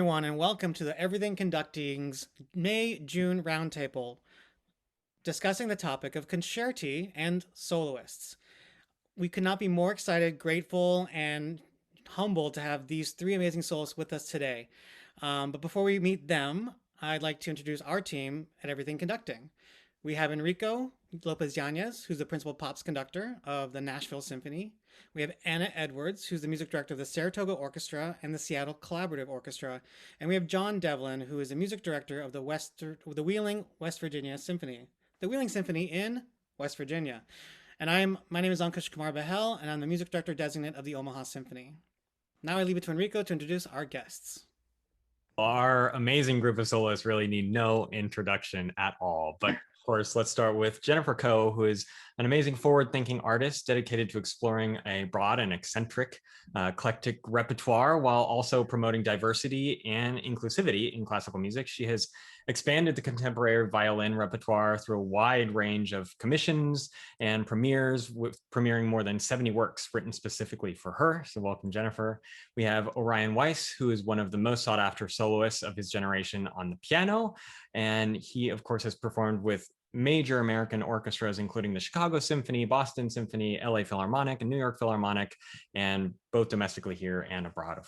everyone, and welcome to the Everything Conducting's May-June Roundtable, discussing the topic of concerti and soloists. We could not be more excited, grateful, and humbled to have these three amazing soloists with us today. But before we meet them, I'd like to introduce our team at Everything Conducting. We have Enrico Lopez Yanez, who's the principal pops conductor of the Nashville Symphony. We have Anna Edwards, who's the music director of the Saratoga Orchestra and the Seattle Collaborative Orchestra. And we have John Devlin, who is the music director of the Wheeling, West Virginia Symphony. The Wheeling Symphony in West Virginia. And my name is Ankush Kumar Bahel, and I'm the music director designate of the Omaha Symphony. Now I leave it to Enrico to introduce our guests. Our amazing group of soloists really need no introduction at all. But of course, let's start with Jennifer Coe, who is an amazing forward-thinking artist dedicated to exploring a broad and eccentric, eclectic repertoire while also promoting diversity and inclusivity in classical music. She has expanded the contemporary violin repertoire through a wide range of commissions and premieres, with premiering more than 70 works written specifically for her. So welcome, Jennifer. We have Orion Weiss, who is one of the most sought after soloists of his generation on the piano. And he, of course, has performed with major American orchestras, including the Chicago Symphony, Boston Symphony, LA Philharmonic, and New York Philharmonic, and both domestically here and abroad.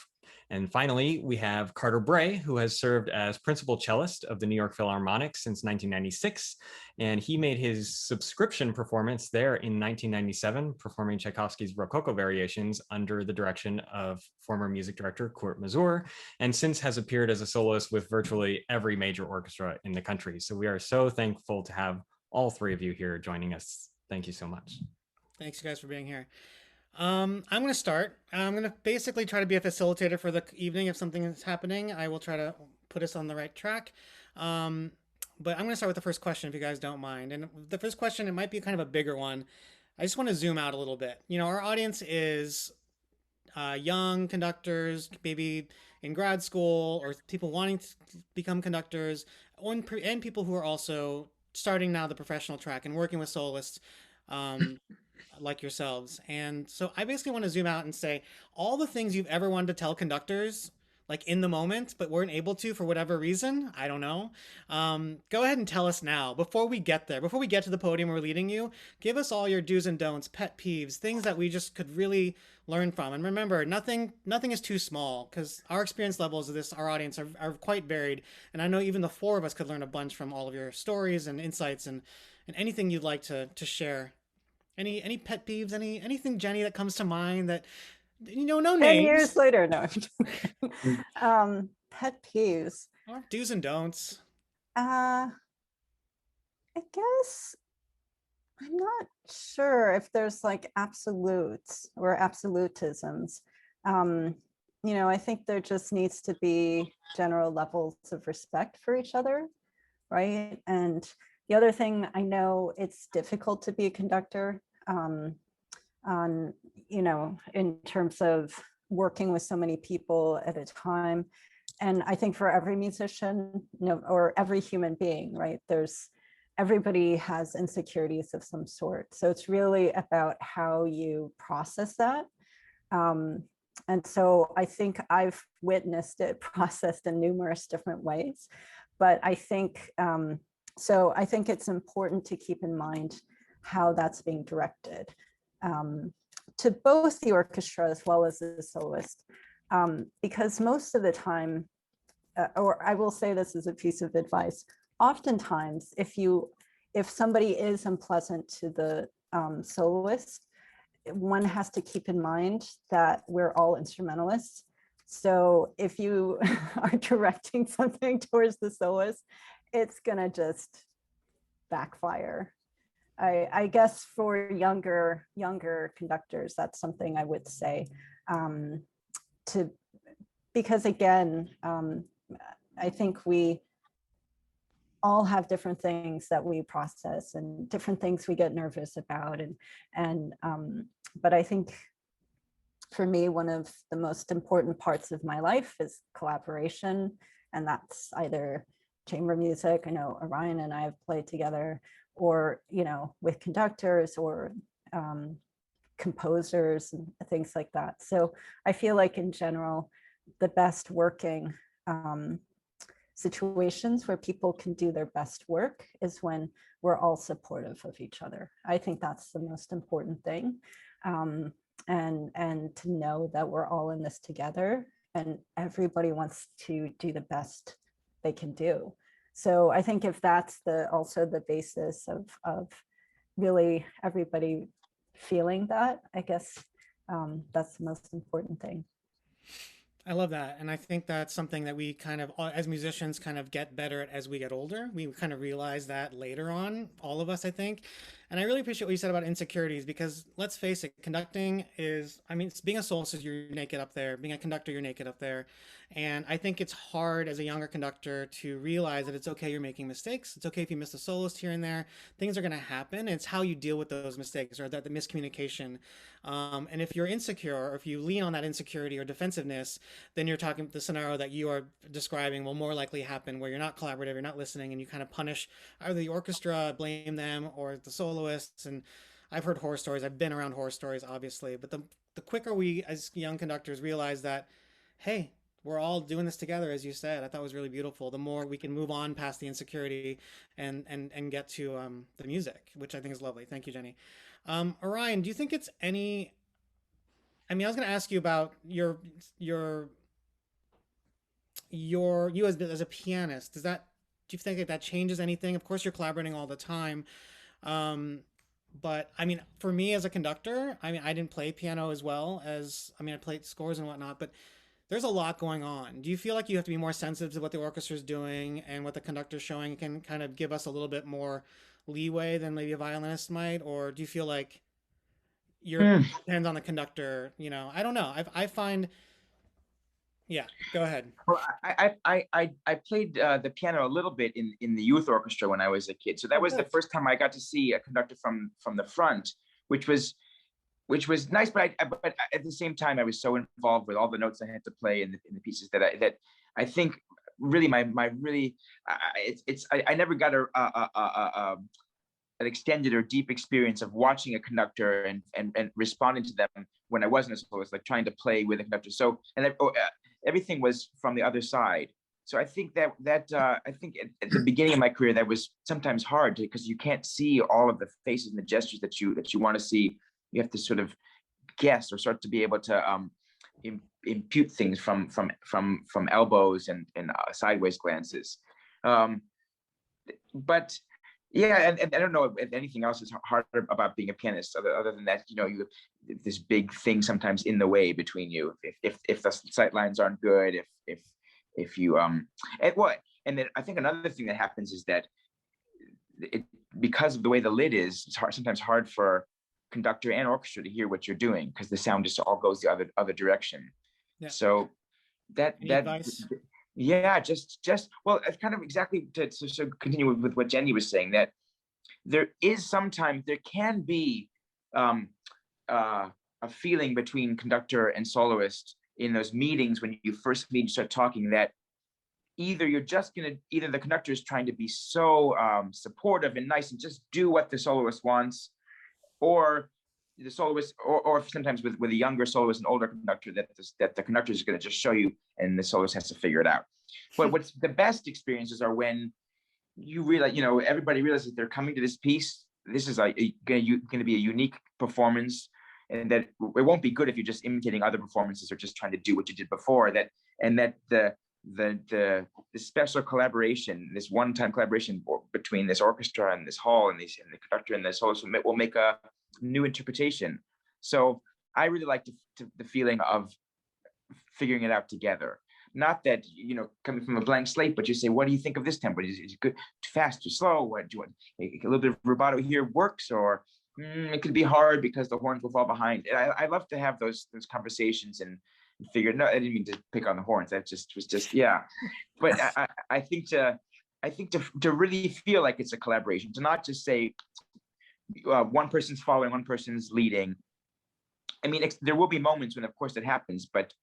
And finally, we have Carter Brey, who has served as principal cellist of the New York Philharmonic since 1996. And he made his subscription performance there in 1997, performing Tchaikovsky's Rococo Variations under the direction of former music director Kurt Masur, and since has appeared as a soloist with virtually every major orchestra in the country. So we are so thankful to have all three of you here joining us. Thank you so much. Thanks, you guys, for being here. I'm going to start. I'm going to basically try to be a facilitator for the evening. If something is happening, I will try to put us on the right track. But I'm going to start with the first question, if you guys don't mind. And the first question, it might be kind of a bigger one. I just want to zoom out a little bit. You know, our audience is young conductors, maybe in grad school, or people wanting to become conductors, and people who are also starting now the professional track and working with soloists. Like yourselves. And so I basically want to zoom out and say all the things you've ever wanted to tell conductors, like in the moment, but weren't able to for whatever reason. I don't know. Go ahead and tell us now before we get there, before we get to the podium where we're leading you. Give us all your do's and don'ts, pet peeves, things that we just could really learn from. And remember, nothing is too small, because our experience levels of this, our audience are quite varied. And I know even the four of us could learn a bunch from all of your stories and insights and anything you'd like to share. Any pet peeves? Anything, Jenny, that comes to mind that, you know, no 10 names. years later, no. Pet peeves. Or do's and don'ts. I guess I'm not sure if there's like absolutes or absolutisms. You know, I think there just needs to be general levels of respect for each other, right? And the other thing, I know it's difficult to be a conductor, you know, in terms of working with so many people at a time. And I think for every musician, you know, or every human being, right, everybody has insecurities of some sort. So it's really about how you process that. And so I think I've witnessed it processed in numerous different ways. But I think, so I think it's important to keep in mind how that's being directed to both the orchestra as well as the soloist. Because most of the time, or I will say this as a piece of advice, oftentimes if somebody is unpleasant to the soloist, one has to keep in mind that we're all instrumentalists. So if you are directing something towards the soloist, it's gonna just backfire. I guess for younger conductors, that's something I would say, because again, I think we all have different things that we process and different things we get nervous about, but I think for me, one of the most important parts of my life is collaboration, and that's either chamber music. I know Orion and I have played together, or, you know, with conductors or composers and things like that. So I feel like in general, the best working situations where people can do their best work is when we're all supportive of each other. I think that's the most important thing. And to know that we're all in this together and everybody wants to do the best they can do. So I think if that's also the basis of really everybody feeling that, I guess that's the most important thing. I love that. And I think that's something that we kind of, as musicians, kind of get better at as we get older. We kind of realize that later on, all of us, I think. And I really appreciate what you said about insecurities, because let's face it, conducting is, I mean, being a soloist is you're naked up there. Being a conductor, you're naked up there. And I think it's hard as a younger conductor to realize that it's okay you're making mistakes. It's okay if you miss a soloist here and there. Things are going to happen. It's how you deal with those mistakes or the miscommunication. And if you're insecure, or if you lean on that insecurity or defensiveness, then you're talking the scenario that you are describing will more likely happen, where you're not collaborative, you're not listening, and you kind of punish either the orchestra, blame them, or the soloists. And I've heard horror stories. I've been around horror stories, obviously. But the quicker we, as young conductors, realize that, hey, we're all doing this together, as you said, I thought was really beautiful. The more we can move on past the insecurity and get to the music, which I think is lovely. Thank you, Jenny. Orion, do you think it's any? I mean, I was going to ask you about you as a pianist. Do you think that changes anything? Of course, you're collaborating all the time. But I mean, for me as a conductor, I mean, I didn't play piano as well as, I mean, I played scores and whatnot, but there's a lot going on. Do you feel like you have to be more sensitive to what the orchestra is doing and what the conductor's showing can kind of give us a little bit more leeway than maybe a violinist might? Or do you feel like depends on the conductor? You know, I don't know. I find, yeah, go ahead. Well, I played the piano a little bit in the youth orchestra when I was a kid. So that was the first time I got to see a conductor from the front, which was nice. But but at the same time, I was so involved with all the notes I had to play in the pieces that I think really I never got an extended or deep experience of watching a conductor and responding to them when I wasn't a soloist, like trying to play with a conductor. So everything was from the other side. So I think that I think at the beginning of my career that was sometimes hard because you can't see all of the faces and the gestures that you want to see. You have to sort of guess or start to be able to impute things from elbows and sideways glances. But yeah, and I don't know if anything else is harder about being a pianist other than that, you know, you have this big thing sometimes in the way between you if the sight lines aren't good, if you and then I think another thing that happens is that because of the way the lid is, it's sometimes hard for conductor and orchestra to hear what you're doing because the sound just all goes the other direction. Yeah. So Any advice? Yeah, just well, it's kind of exactly to continue with what Jenny was saying, that there can be a feeling between conductor and soloist in those meetings when you first meet and start talking, that either the conductor is trying to be so supportive and nice and just do what the soloist wants, or the soloist, or sometimes with a younger soloist and older conductor, that the conductor is going to just show you and the soloist has to figure it out. But what's the best experiences are when you realize, you know, everybody realizes they're coming to this piece. This is going to be a unique performance, and that it won't be good if you're just imitating other performances or just trying to do what you did before. That the special collaboration, this one-time collaboration between this orchestra and this hall and the conductor and the soloist will make a new interpretation. So I really like the feeling of figuring it out together. Not that, you know, coming from a blank slate, but you say, what do you think of this tempo? Is it good, too fast, too slow? What do you want? A little bit of rubato here works, or it could be hard because the horns will fall behind. I love to have those conversations and figure. No, I didn't mean to pick on the horns. That was just yeah. But I think to really feel like it's a collaboration, to not just say one person's following, one person's leading. I mean, there will be moments when, of course, it happens, but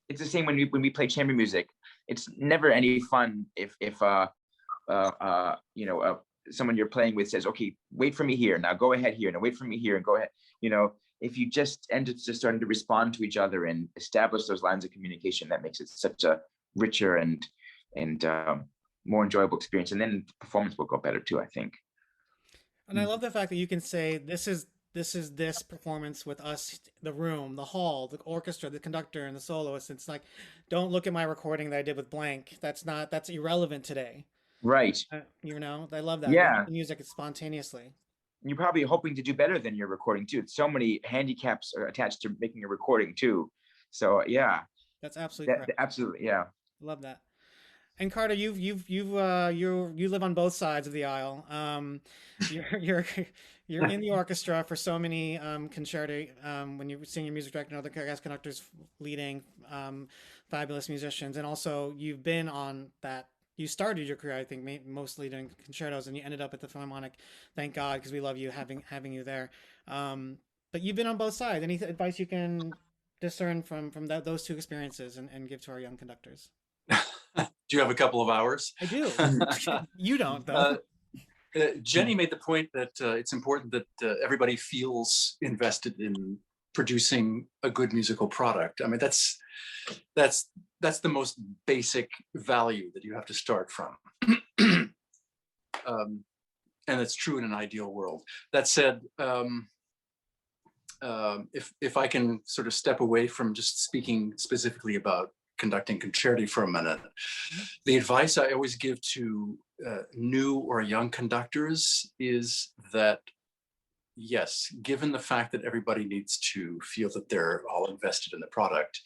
it's the same when we play chamber music. It's never any fun if someone you're playing with says, okay, wait for me here, now go ahead here, now wait for me here, and go ahead. You know, if you just end up just starting to respond to each other and establish those lines of communication, that makes it such a richer and more enjoyable experience, and then the performance will go better too, I think. And I love the fact that you can say this performance with us, the room, the hall, the orchestra, the conductor, and the soloist. It's like, don't look at my recording that I did with blank. That's irrelevant today. Right. You know, I love that. Yeah. The music is spontaneously. You're probably hoping to do better than your recording too. So many handicaps are attached to making a recording too. So yeah, that's absolutely correct. Absolutely, yeah. Love that. And Carter, you live on both sides of the aisle. You're in the orchestra for so many concerti when you're senior music director and other guest conductors leading fabulous musicians, and also you've been on that. You started your career, I think, mostly doing concertos, and you ended up at the Philharmonic. Thank God, because we love you having you there. But you've been on both sides. Any advice you can discern from those two experiences and give to our young conductors? Do you have a couple of hours? I do. You don't, though. Jenny made the point that it's important that everybody feels invested in producing a good musical product. I mean, that's the most basic value that you have to start from. And it's true in an ideal world. That said, if I can sort of step away from just speaking specifically about conducting concerti for a minute, the advice I always give to new or young conductors is that, yes, given the fact that everybody needs to feel that they're all invested in the product,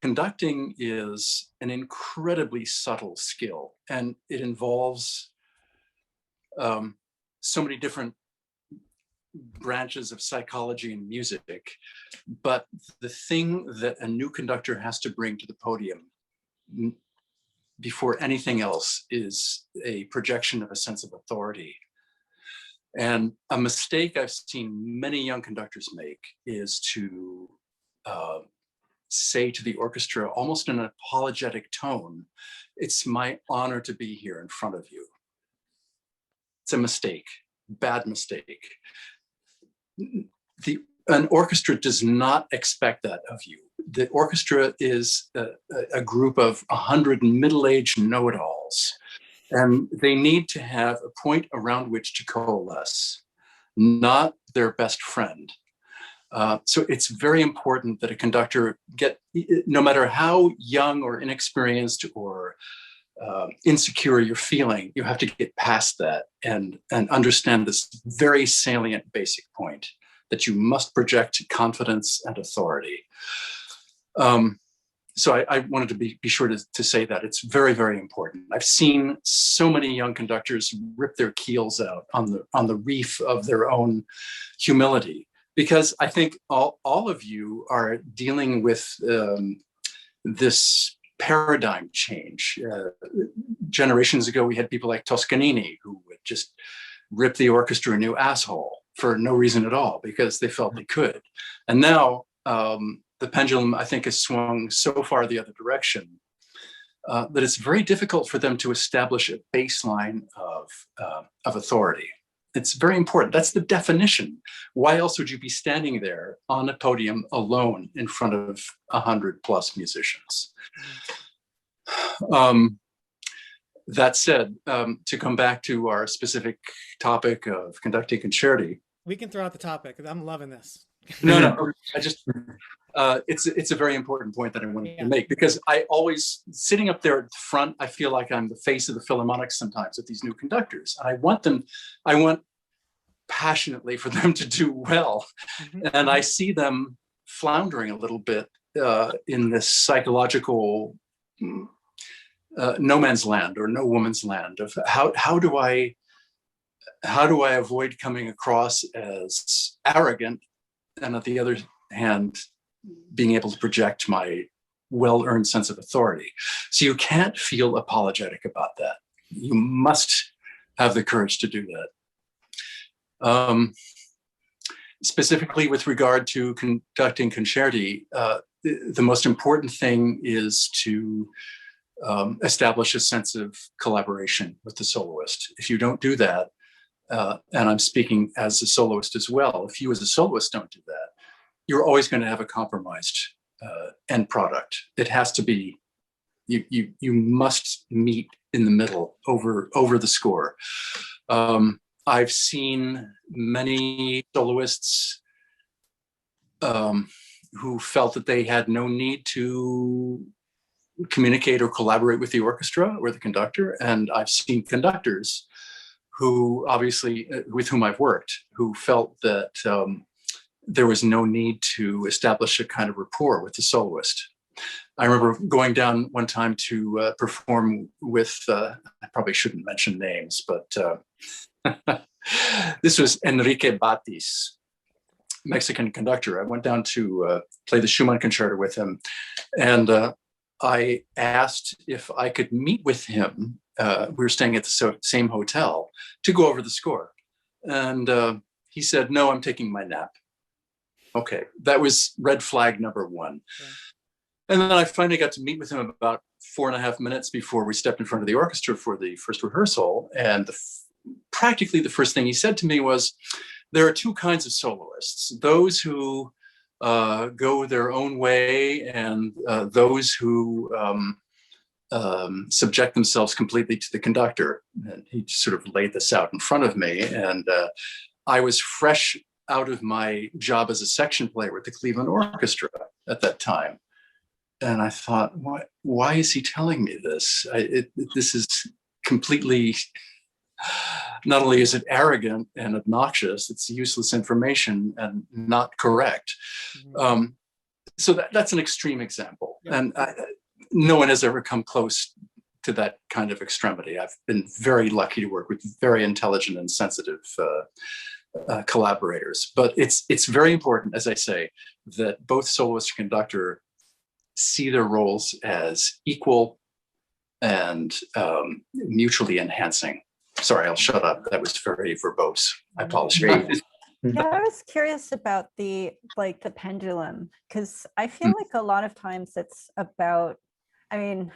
conducting is an incredibly subtle skill, and it involves so many different branches of psychology and music. But the thing that a new conductor has to bring to the podium before anything else is a projection of a sense of authority. And a mistake I've seen many young conductors make is to say to the orchestra, almost in an apologetic tone, "It's my honor to be here in front of you." It's a mistake, bad mistake. An orchestra does not expect that of you. The orchestra is a group of 100 middle-aged know-it-alls, and they need to have a point around which to coalesce, not their best friend. So it's very important that a conductor no matter how young or inexperienced or insecure you're feeling, you have to get past that and understand this very salient basic point that you must project confidence and authority. So I wanted to be sure to say that. It's very, very important. I've seen so many young conductors rip their keels out on the reef of their own humility, because I think all of you are dealing with this paradigm change. Generations ago, we had people like Toscanini who would just rip the orchestra a new asshole for no reason at all because they felt they could. And now the pendulum, I think, has swung so far the other direction that it's very difficult for them to establish a baseline of authority. It's very important. That's the definition. Why else would you be standing there on a podium alone in front of 100+ musicians? That said, to come back to our specific topic of conducting concerti. We can throw out the topic. I'm loving this. No. I just, it's a very important point that I wanted to make, because I always, sitting up there at the front, I feel like I'm the face of the Philharmonic sometimes with these new conductors. I want passionately for them to do well. And I see them floundering a little bit in this psychological no man's land or no woman's land of how do I avoid coming across as arrogant, and at the other hand, being able to project my well-earned sense of authority. So you can't feel apologetic about that. You must have the courage to do that. Specifically with regard to conducting concerti, the most important thing is to establish a sense of collaboration with the soloist. If you don't do that, and I'm speaking as a soloist as well, if you as a soloist don't do that, you're always going to have a compromised end product. It has to be, you must meet in the middle over the score. I've seen many soloists who felt that they had no need to communicate or collaborate with the orchestra or the conductor. And I've seen conductors who obviously, with whom I've worked, who felt that there was no need to establish a kind of rapport with the soloist. I remember going down one time to perform with, I probably shouldn't mention names, but this was Enrique Batis, Mexican conductor. I went down to play the Schumann concerto with him, and I asked if I could meet with him. We were staying at the same hotel to go over the score. And he said, "No, I'm taking my nap." Okay, that was red flag number one. Yeah. And then I finally got to meet with him about 4.5 minutes before we stepped in front of the orchestra for the first rehearsal. And practically the first thing he said to me was, there are two kinds of soloists: those who go their own way, and those who subject themselves completely to the conductor. And he sort of laid this out in front of me. And I was fresh out of my job as a section player with the Cleveland Orchestra at that time. And I thought, why is he telling me this? This is completely, not only is it arrogant and obnoxious, it's useless information and not correct. Mm-hmm. So that's an extreme example. Yeah. And no one has ever come close to that kind of extremity. I've been very lucky to work with very intelligent and sensitive collaborators. But it's very important, as I say, that both soloist and conductor see their roles as equal and mutually enhancing. Sorry, I'll shut up. That was very verbose. I apologize. Yeah, I was curious about the pendulum, because I feel like a lot of times it's about, I mean,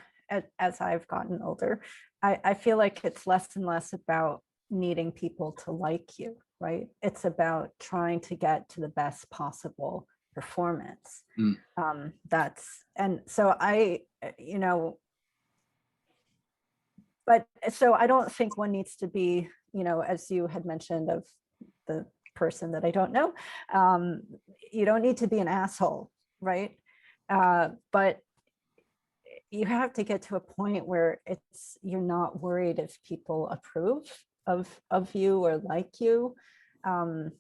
as I've gotten older, I feel like it's less and less about needing people to like you, right? It's about trying to get to the best possible performance. And so but so I don't think one needs to be, as you had mentioned of the person that I don't know, you don't need to be an asshole, right? But you have to get to a point where you're not worried if people approve of you or like you. But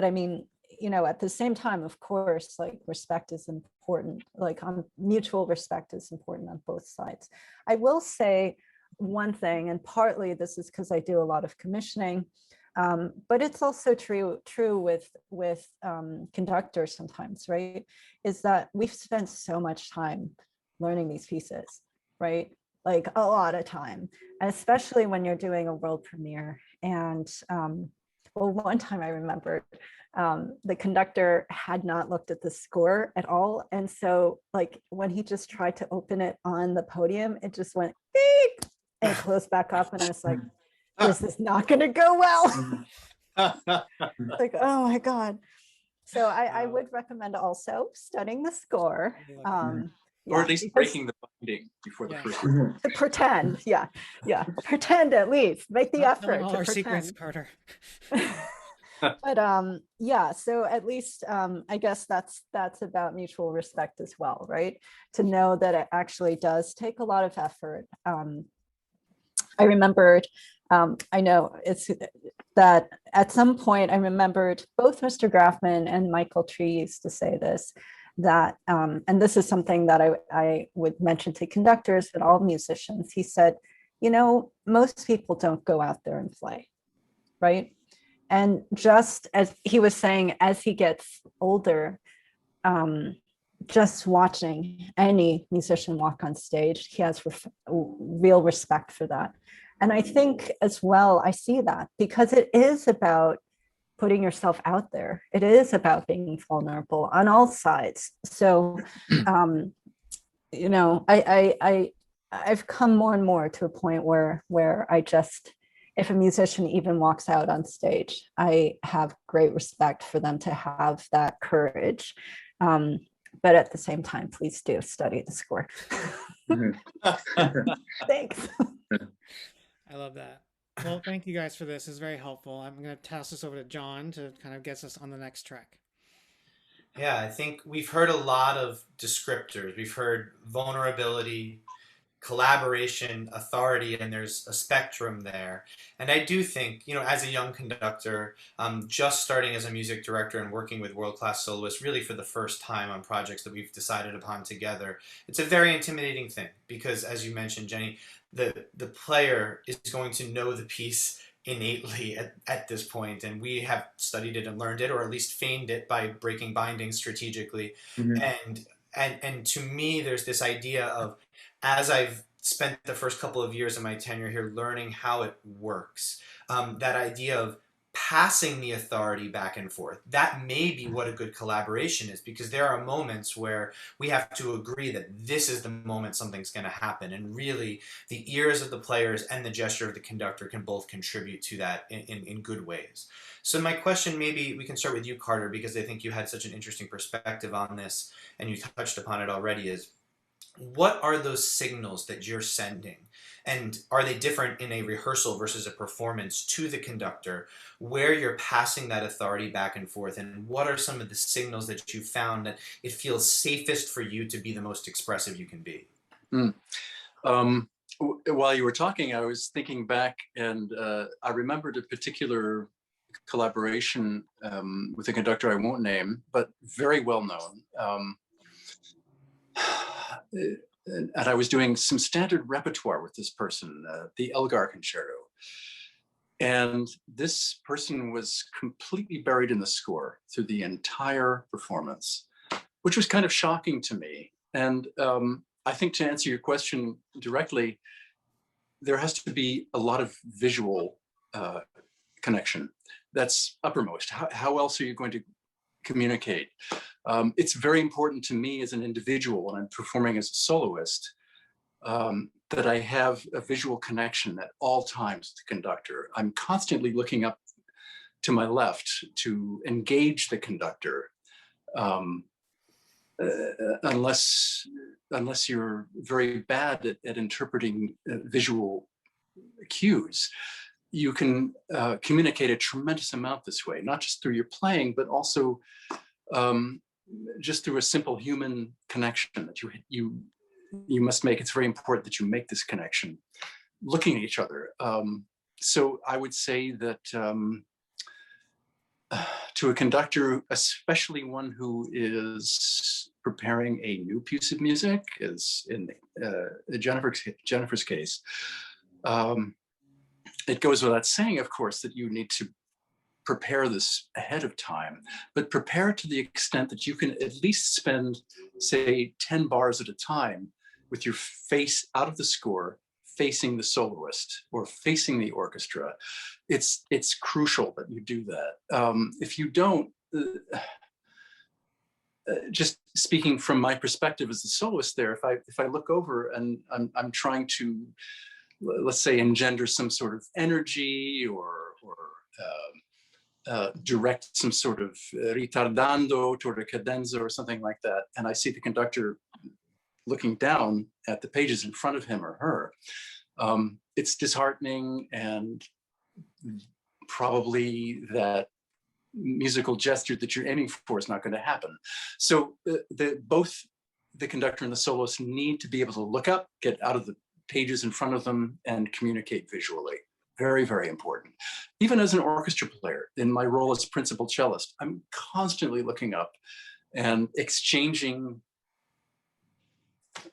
I mean, at the same time, of course, like respect is important, like mutual respect is important on both sides. I will say one thing, and partly this is because I do a lot of commissioning, but it's also true with conductors sometimes, right? Is that we've spent so much time learning these pieces, right? Like a lot of time, and especially when you're doing a world premiere. And well, one time I remembered the conductor had not looked at the score at all. And so like when he just tried to open it on the podium, it just went beep and closed back up. And I was like, this is not going to go well. Like, oh my God. So I would recommend also studying the score. Or at least breaking the binding before the first one. To pretend, yeah. Pretend at least. Make the effort all to our pretend. secrets, Carter. But yeah, so at least I guess that's about mutual respect as well, right? To know that it actually does take a lot of effort. I remembered, I know it's that at some point I remembered both Mr. Grafman and Michael Tree used to say this, that, and this is something that I would mention to conductors and all musicians. He said, most people don't go out there and play, right? And just as he was saying, as he gets older, just watching any musician walk on stage, he has real respect for that. And I think as well, I see that because it is about putting yourself out there. It is about being vulnerable on all sides. So, I've come more and more to a point where I just, if a musician even walks out on stage, I have great respect for them to have that courage. But at the same time, please do study the score. Thanks. I love that. Well, thank you guys for this. It's very helpful. I'm going to toss this over to John to kind of get us on the next track. Yeah, I think we've heard a lot of descriptors. We've heard vulnerability, collaboration, authority, and there's a spectrum there. And I do think, as a young conductor, just starting as a music director and working with world-class soloists really for the first time on projects that we've decided upon together, it's a very intimidating thing because, as you mentioned, Jenny, the player is going to know the piece innately at this point, and we have studied it and learned it, or at least feigned it by breaking bindings strategically. And to me, there's this idea of, as I've spent the first couple of years of my tenure here learning how it works, that idea of passing the authority back and forth, that may be what a good collaboration is, because there are moments where we have to agree that this is the moment something's going to happen, and really the ears of the players and the gesture of the conductor can both contribute to that in good ways. So my question, maybe we can start with you, Carter, because I think you had such an interesting perspective on this and you touched upon it already, is what are those signals that you're sending? And are they different in a rehearsal versus a performance to the conductor, where you're passing that authority back and forth? And what are some of the signals that you found that it feels safest for you to be the most expressive you can be? While you were talking, I was thinking back, and I remembered a particular collaboration with a conductor I won't name, but very well known. And I was doing some standard repertoire with this person, the Elgar Concerto. And this person was completely buried in the score through the entire performance, which was kind of shocking to me. And I think, to answer your question directly, there has to be a lot of visual connection that's uppermost. How else are you going to communicate? It's very important to me as an individual when I'm performing as a soloist that I have a visual connection at all times with the conductor. I'm constantly looking up to my left to engage the conductor, unless you're very bad at interpreting visual cues. You can communicate a tremendous amount this way, not just through your playing, but also just through a simple human connection that you must make. It's very important that you make this connection, looking at each other. So I would say that to a conductor, especially one who is preparing a new piece of music, as in Jennifer's case, it goes without saying, of course, that you need to prepare this ahead of time, but prepare to the extent that you can at least spend, say, 10 bars at a time with your face out of the score, facing the soloist or facing the orchestra. It's crucial that you do that. If you don't, just speaking from my perspective as a soloist there, if I look over and I'm trying to, let's say, engender some sort of energy or direct some sort of ritardando toward a cadenza or something like that, and I see the conductor looking down at the pages in front of him or her, it's disheartening, and probably that musical gesture that you're aiming for is not going to happen. So both the conductor and the soloist need to be able to look up, get out of the pages in front of them, and communicate visually. Very, very important. Even as an orchestra player, in my role as principal cellist, I'm constantly looking up and exchanging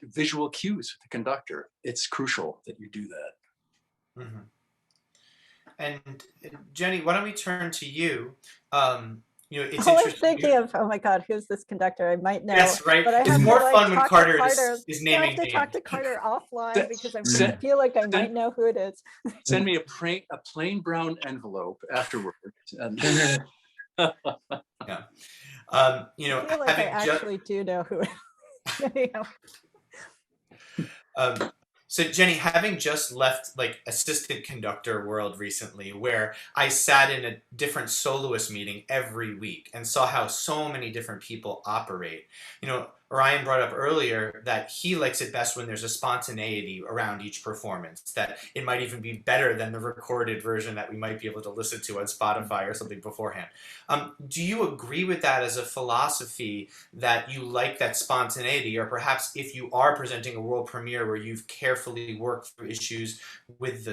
visual cues with the conductor. It's crucial that you do that. Mm-hmm. And Jenny, why don't we turn to you? It's I was interesting. thinking of, oh my God, who's this conductor? I might know. Yes, right. But I It's have more to, like, fun when talk to Carter Carter. is I naming have to names. talk to Carter offline because I Send- feel like I might know who it is. Send me a plain brown envelope afterward. And Yeah. I feel like I having actually do know who it is. Anyhow. So Jenny, having just left like assistant conductor world recently, where I sat in a different soloist meeting every week and saw how so many different people operate. You know, Orion brought up earlier that he likes it best when there's a spontaneity around each performance, that it might even be better than the recorded version that we might be able to listen to on Spotify or something beforehand. Do you agree with that as a philosophy, that you like that spontaneity, or perhaps if you are presenting a world premiere where you've carefully worked through issues with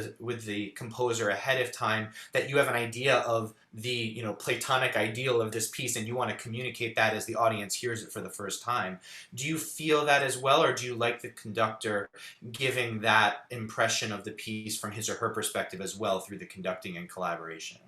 the composer ahead of time, that you have an idea of the, you know, Platonic ideal of this piece and you want to communicate that as the audience hears it for the first time? Do you feel that as well, or do you like the conductor giving that impression of the piece from his or her perspective as well through the conducting and collaboration?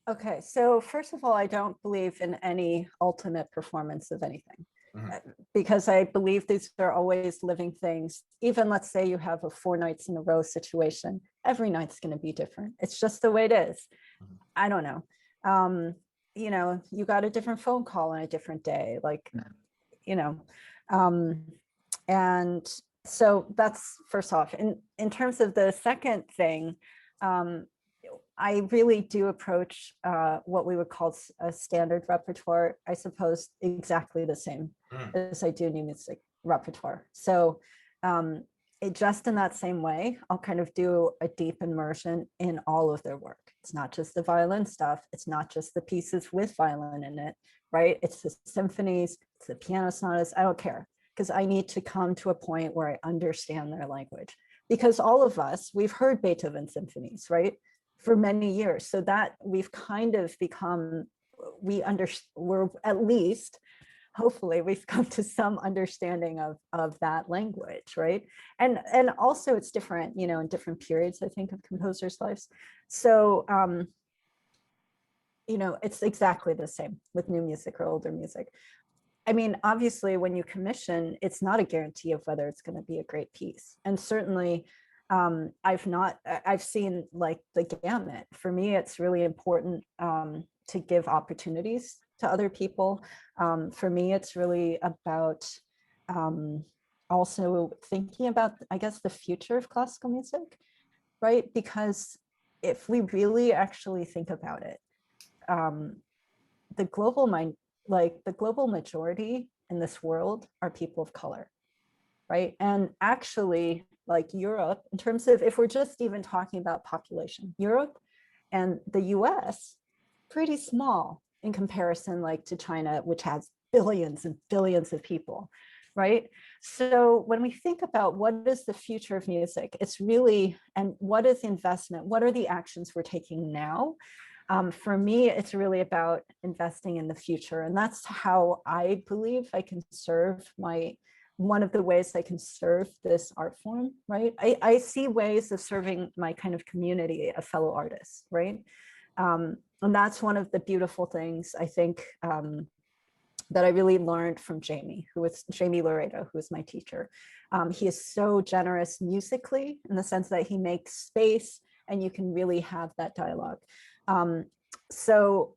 Okay, so first of all, I don't believe in any ultimate performance of anything. Mhm. Because I believe these are always living things. Even let's say you have a 4 nights in a row situation, every night's going to be different. It's just the way it is. Mhm. I don't know. Um, you know, you got a different phone call on a different day, like, you know, um, and so that's first off. In terms of the second thing, um, I really do approach what we would call a standard repertoire, I suppose, exactly the same Mm. as I do new music repertoire. So it just in that same way, I'll kind of do a deep immersion in all of their work. It's not just the violin stuff. It's not just the pieces with violin in it, right? It's the symphonies, it's the piano sonatas. I don't care, because I need to come to a point where I understand their language. Because all of us, we've heard Beethoven symphonies, right? For many years. So that we've kind of become, we're at least, hopefully we've come to some understanding of that language, right? And also it's different, you know, in different periods, I think, of composers' lives. So, you know, it's exactly the same with new music or older music. I mean, obviously, when you commission, it's not a guarantee of whether it's going to be a great piece. And certainly, I've seen like the gamut. For me, it's really important to give opportunities to other people. For me, it's really about also thinking about, I guess, the future of classical music, right? Because if we really actually think about it, the global mind, like the global majority in this world are people of color, right? And actually, like Europe, in terms of, if we're just even talking about population, Europe and the US, pretty small in comparison, like to China, which has billions and billions of people, right? So when we think about what is the future of music, it's really, and what is the investment? What are the actions we're taking now? For me, it's really about investing in the future. And that's how I believe I can serve one of the ways I can serve this art form, right? I see ways of serving my kind of community of fellow artists, right? And that's one of the beautiful things, I think, that I really learned from Jamie Laredo, who is my teacher. He is so generous musically in the sense that he makes space and you can really have that dialogue. So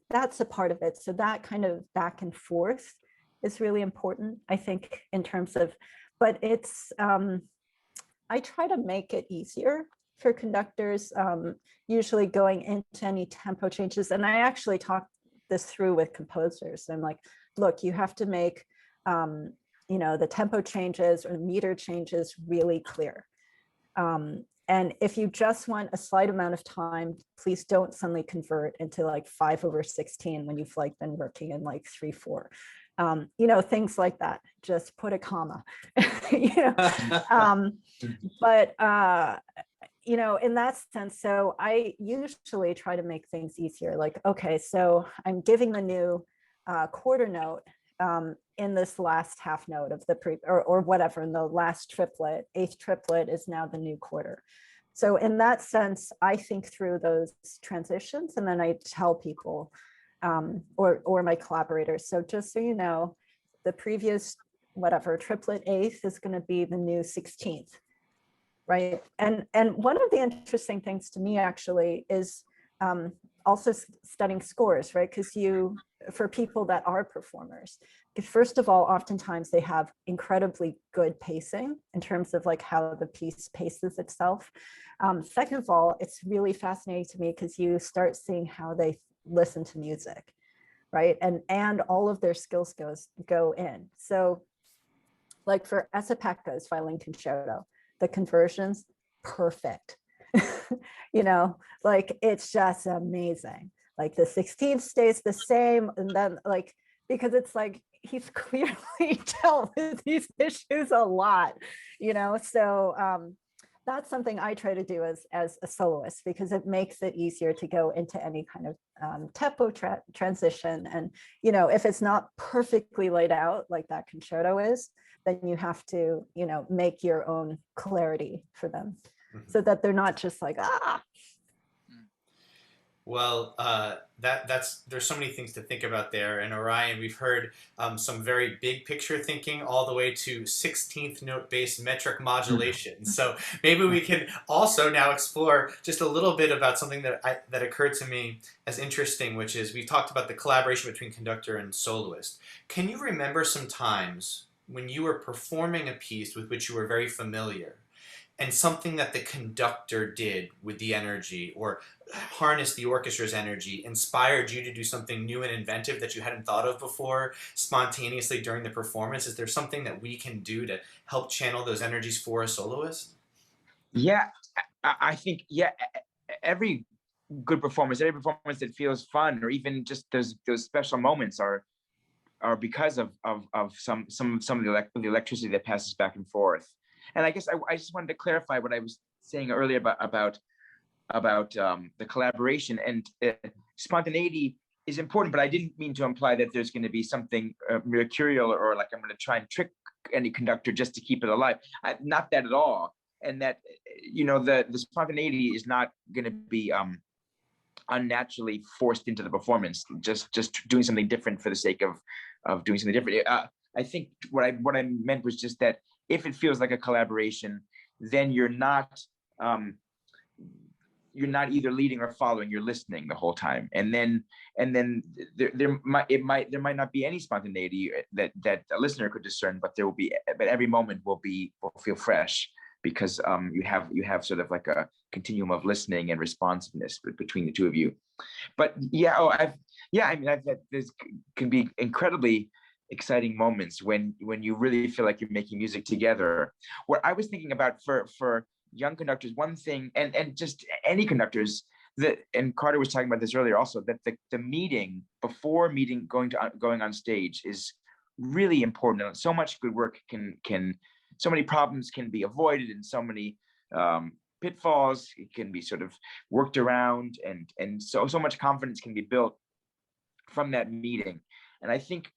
that's a part of it. So that kind of back and forth is really important, I think, in terms of, but it's, I try to make it easier for conductors, usually going into any tempo changes. And I actually talk this through with composers. I'm like, look, you have to make, you know, the tempo changes or meter changes really clear. And if you just want a slight amount of time, please don't suddenly convert into like 5/16 when you've like been working in like 3/4. You know, things like that. Just put a comma. You know, but you know, in that sense, so I usually try to make things easier. Like, okay, so I'm giving the new quarter note in this last half note of the or whatever, in the last triplet, eighth triplet is now the new quarter. So in that sense, I think through those transitions and then I tell people or my collaborators. So just so you know, the previous whatever triplet eighth is going to be the new 16th, right? And one of the interesting things to me actually is also studying scores, right? Because for people that are performers, first of all, oftentimes they have incredibly good pacing in terms of like how the piece paces itself. Second of all, it's really fascinating to me because you start seeing how they listen to music, right? And all of their skills go in. So like for Esa-Pekka's violin concerto, the conversions, perfect. You know, like it's just amazing. Like the 16th stays the same, and then like, because it's like he's clearly dealt with these issues a lot, you know. So that's something I try to do as a soloist, because it makes it easier to go into any kind of tempo transition. And, you know, if it's not perfectly laid out like that concerto is, then you have to, you know, make your own clarity for them so that they're not just like, ah. Well, there's so many things to think about there. And Orion, we've heard some very big picture thinking all the way to 16th note based metric modulation. So maybe we can also now explore just a little bit about something that occurred to me as interesting, which is we talked about the collaboration between conductor and soloist. Can you remember some times when you were performing a piece with which you were very familiar, and something that the conductor did with the energy or harnessed the orchestra's energy inspired you to do something new and inventive that you hadn't thought of before spontaneously during the performance? Is there something that we can do to help channel those energies for a soloist? Yeah, I think, yeah, every good performance, every performance that feels fun, or even just those special moments are because of some of the electricity that passes back and forth. And I guess I just wanted to clarify what I was saying earlier about the collaboration and spontaneity is important, but I didn't mean to imply that there's going to be something mercurial or like I'm going to try and trick any conductor just to keep it alive. Not that at all. And that, you know, the spontaneity is not going to be unnaturally forced into the performance, just doing something different for the sake of doing something different. I think what I meant was just that if it feels like a collaboration, then you're not either leading or following, you're listening the whole time. And then there might not be any spontaneity that a listener could discern, but every moment will feel fresh, because you have sort of like a continuum of listening and responsiveness between the two of you. But this can be incredibly exciting moments when you really feel like you're making music together. What I was thinking about for young conductors, one thing, and just any conductors, and Carter was talking about this earlier also, that the meeting before going on stage is really important. So much good work so many problems can be avoided, and so many pitfalls can be sort of worked around, and so much confidence can be built from that meeting. And I think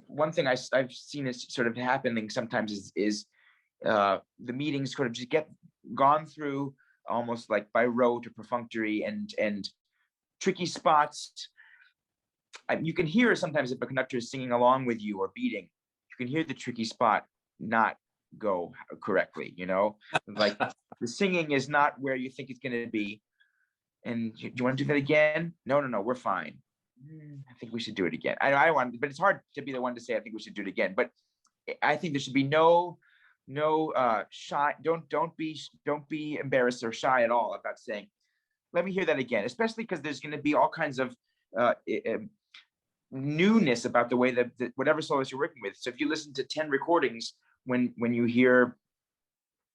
one thing I've seen is sort of happening sometimes is the meetings sort of just get gone through almost like by rote or perfunctory, and tricky spots. You can hear sometimes if a conductor is singing along with you or beating, you can hear the tricky spot not go correctly, you know, like the singing is not where you think it's going to be. And do you want to do that again? No, we're fine. I think we should do it again. I want, but it's hard to be the one to say I think we should do it again. But I think there should be no shy. Don't be embarrassed or shy at all about saying, let me hear that again. Especially because there's going to be all kinds of newness about the way that whatever soloist you're working with. So if you listen to 10 recordings, when you hear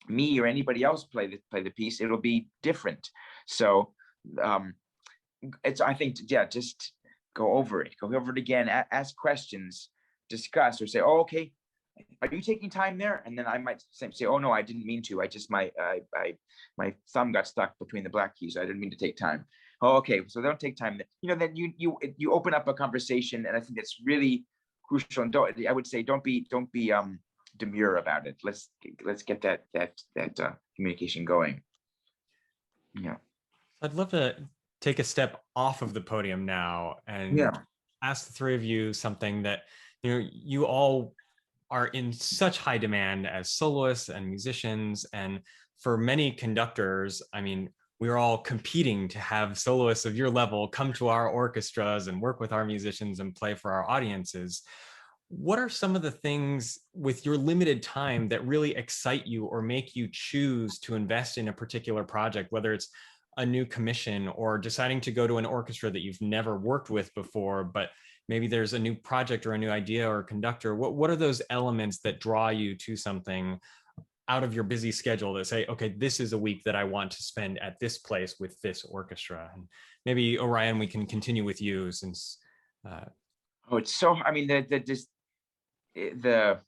me or anybody else play the piece, it'll be different. So I think, yeah, just go over it again, ask questions, discuss, or say, oh, okay, are you taking time there? And then I might say, oh no, I didn't mean to. I just my thumb got stuck between the black keys. I didn't mean to take time. Oh, okay, so don't take time. You know, then you open up a conversation, and I think that's really crucial. And I would say don't be demure about it. Let's get that communication going. Yeah. I'd love to take a step off of the podium now and ask the three of you something that, you know, you all are in such high demand as soloists and musicians. And for many conductors, I mean, we're all competing to have soloists of your level come to our orchestras and work with our musicians and play for our audiences. What are some of the things with your limited time that really excite you or make you choose to invest in a particular project, whether it's a new commission or deciding to go to an orchestra that you've never worked with before, but maybe there's a new project or a new idea or a conductor? What are those elements that draw you to something out of your busy schedule that say, okay, this is a week that I want to spend at this place with this orchestra? And maybe Orion, we can continue with you since. Oh, it's so, I mean, the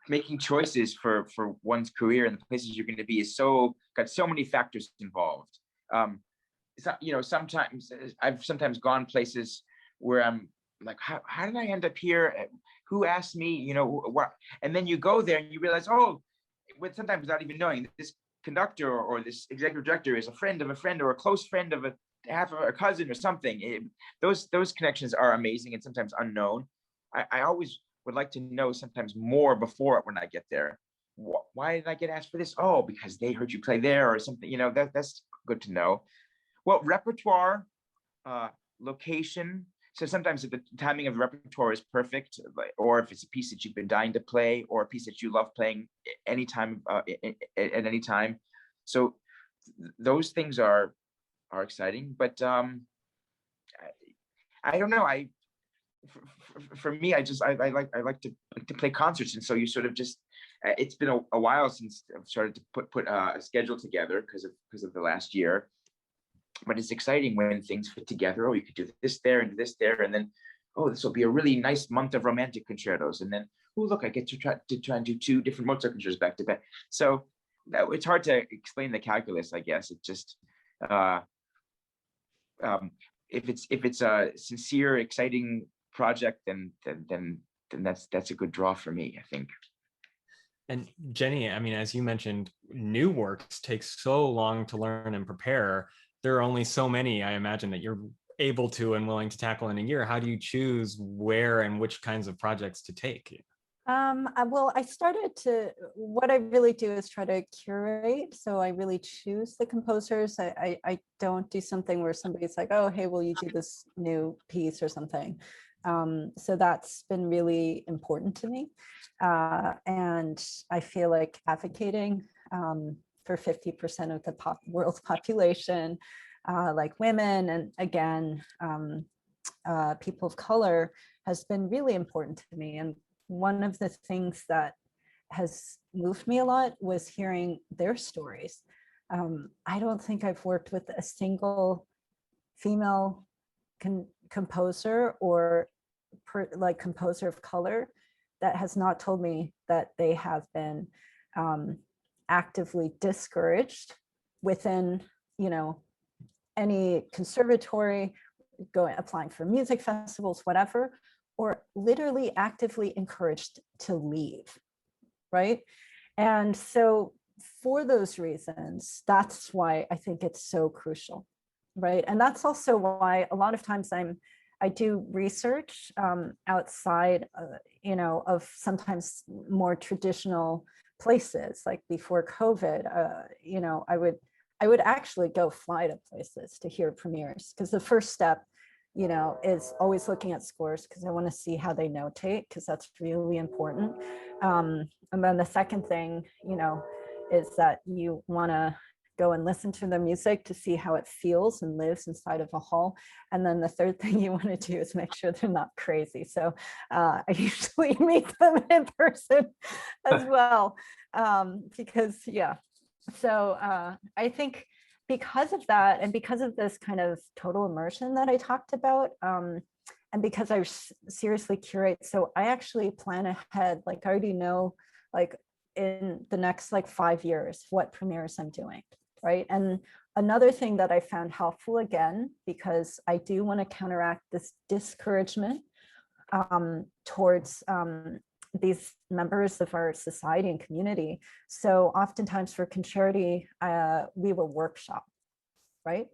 making choices for one's career and the places you're going to be is got so many factors involved. Sometimes I've gone places where I'm like, how did I end up here? Who asked me, what? And then you go there and you realize, sometimes without even knowing, this conductor or this executive director is a friend of a friend or a close friend of half of a cousin or something. Those connections are amazing and sometimes unknown. I always would like to know sometimes more before when I get there. Why did I get asked for this? Oh, because they heard you play there or something. That's good to know. Well, repertoire, location. So sometimes if the timing of the repertoire is perfect, or if it's a piece that you've been dying to play, or a piece that you love playing anytime at any time. So those things are exciting. But I don't know. For me, I like to play concerts, and so you sort of just. It's been a while since I've started to put a schedule together because of the last year. But it's exciting when things fit together. Oh, you could do this there and this there, and then, this will be a really nice month of romantic concertos. And then, look, I get to try and do 2 different Mozart concertos back to back. So it's hard to explain the calculus, I guess. It just if it's a sincere, exciting project, then that's a good draw for me, I think. And Jenny, I mean, as you mentioned, new works take so long to learn and prepare. There are only so many, I imagine, that you're able to and willing to tackle in a year. How do you choose where and which kinds of projects to take? Well, what I really do is try to curate. So I really choose the composers. I don't do something where somebody's like, oh, hey, will you do this new piece or something? So that's been really important to me. And I feel like advocating for 50% of the world's population, like women, and again, people of color, has been really important to me. And one of the things that has moved me a lot was hearing their stories. I don't think I've worked with a single female composer or composer of color that has not told me that they have been actively discouraged within, any conservatory, applying for music festivals, whatever, or literally actively encouraged to leave, right? And so for those reasons, that's why I think it's so crucial, right? And that's also why a lot of times I do research outside, of sometimes more traditional places. Like before COVID, I would actually go fly to places to hear premieres, because the first step, is always looking at scores, because I want to see how they notate, because that's really important. And then the second thing, is that you want to go and listen to the music to see how it feels and lives inside of a hall. And then the third thing you want to do is make sure they're not crazy. So I usually meet them in person as well, because so I think because of that, and because of this kind of total immersion that I talked about, and because I seriously curate, so I actually plan ahead. Like I already know, like in the next 5 years, what premieres I'm doing, right? And another thing that I found helpful, again, because I do want to counteract this discouragement towards these members of our society and community. So oftentimes for concerti, we will workshop, right?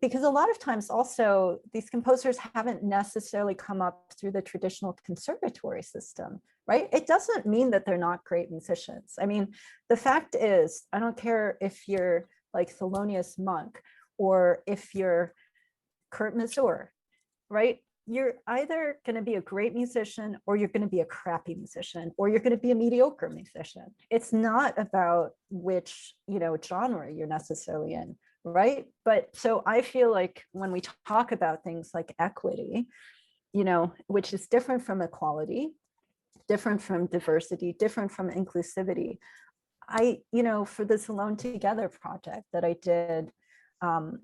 Because a lot of times also these composers haven't necessarily come up through the traditional conservatory system, right? It doesn't mean that they're not great musicians. I mean, the fact is, I don't care if you're like Thelonious Monk, or if you're Kurt Masur, right? You're either going to be a great musician, or you're going to be a crappy musician, or you're going to be a mediocre musician. It's not about which, genre you're necessarily in, right? But so I feel like when we talk about things like equity, which is different from equality, different from diversity, different from inclusivity, for this Alone Together project that I did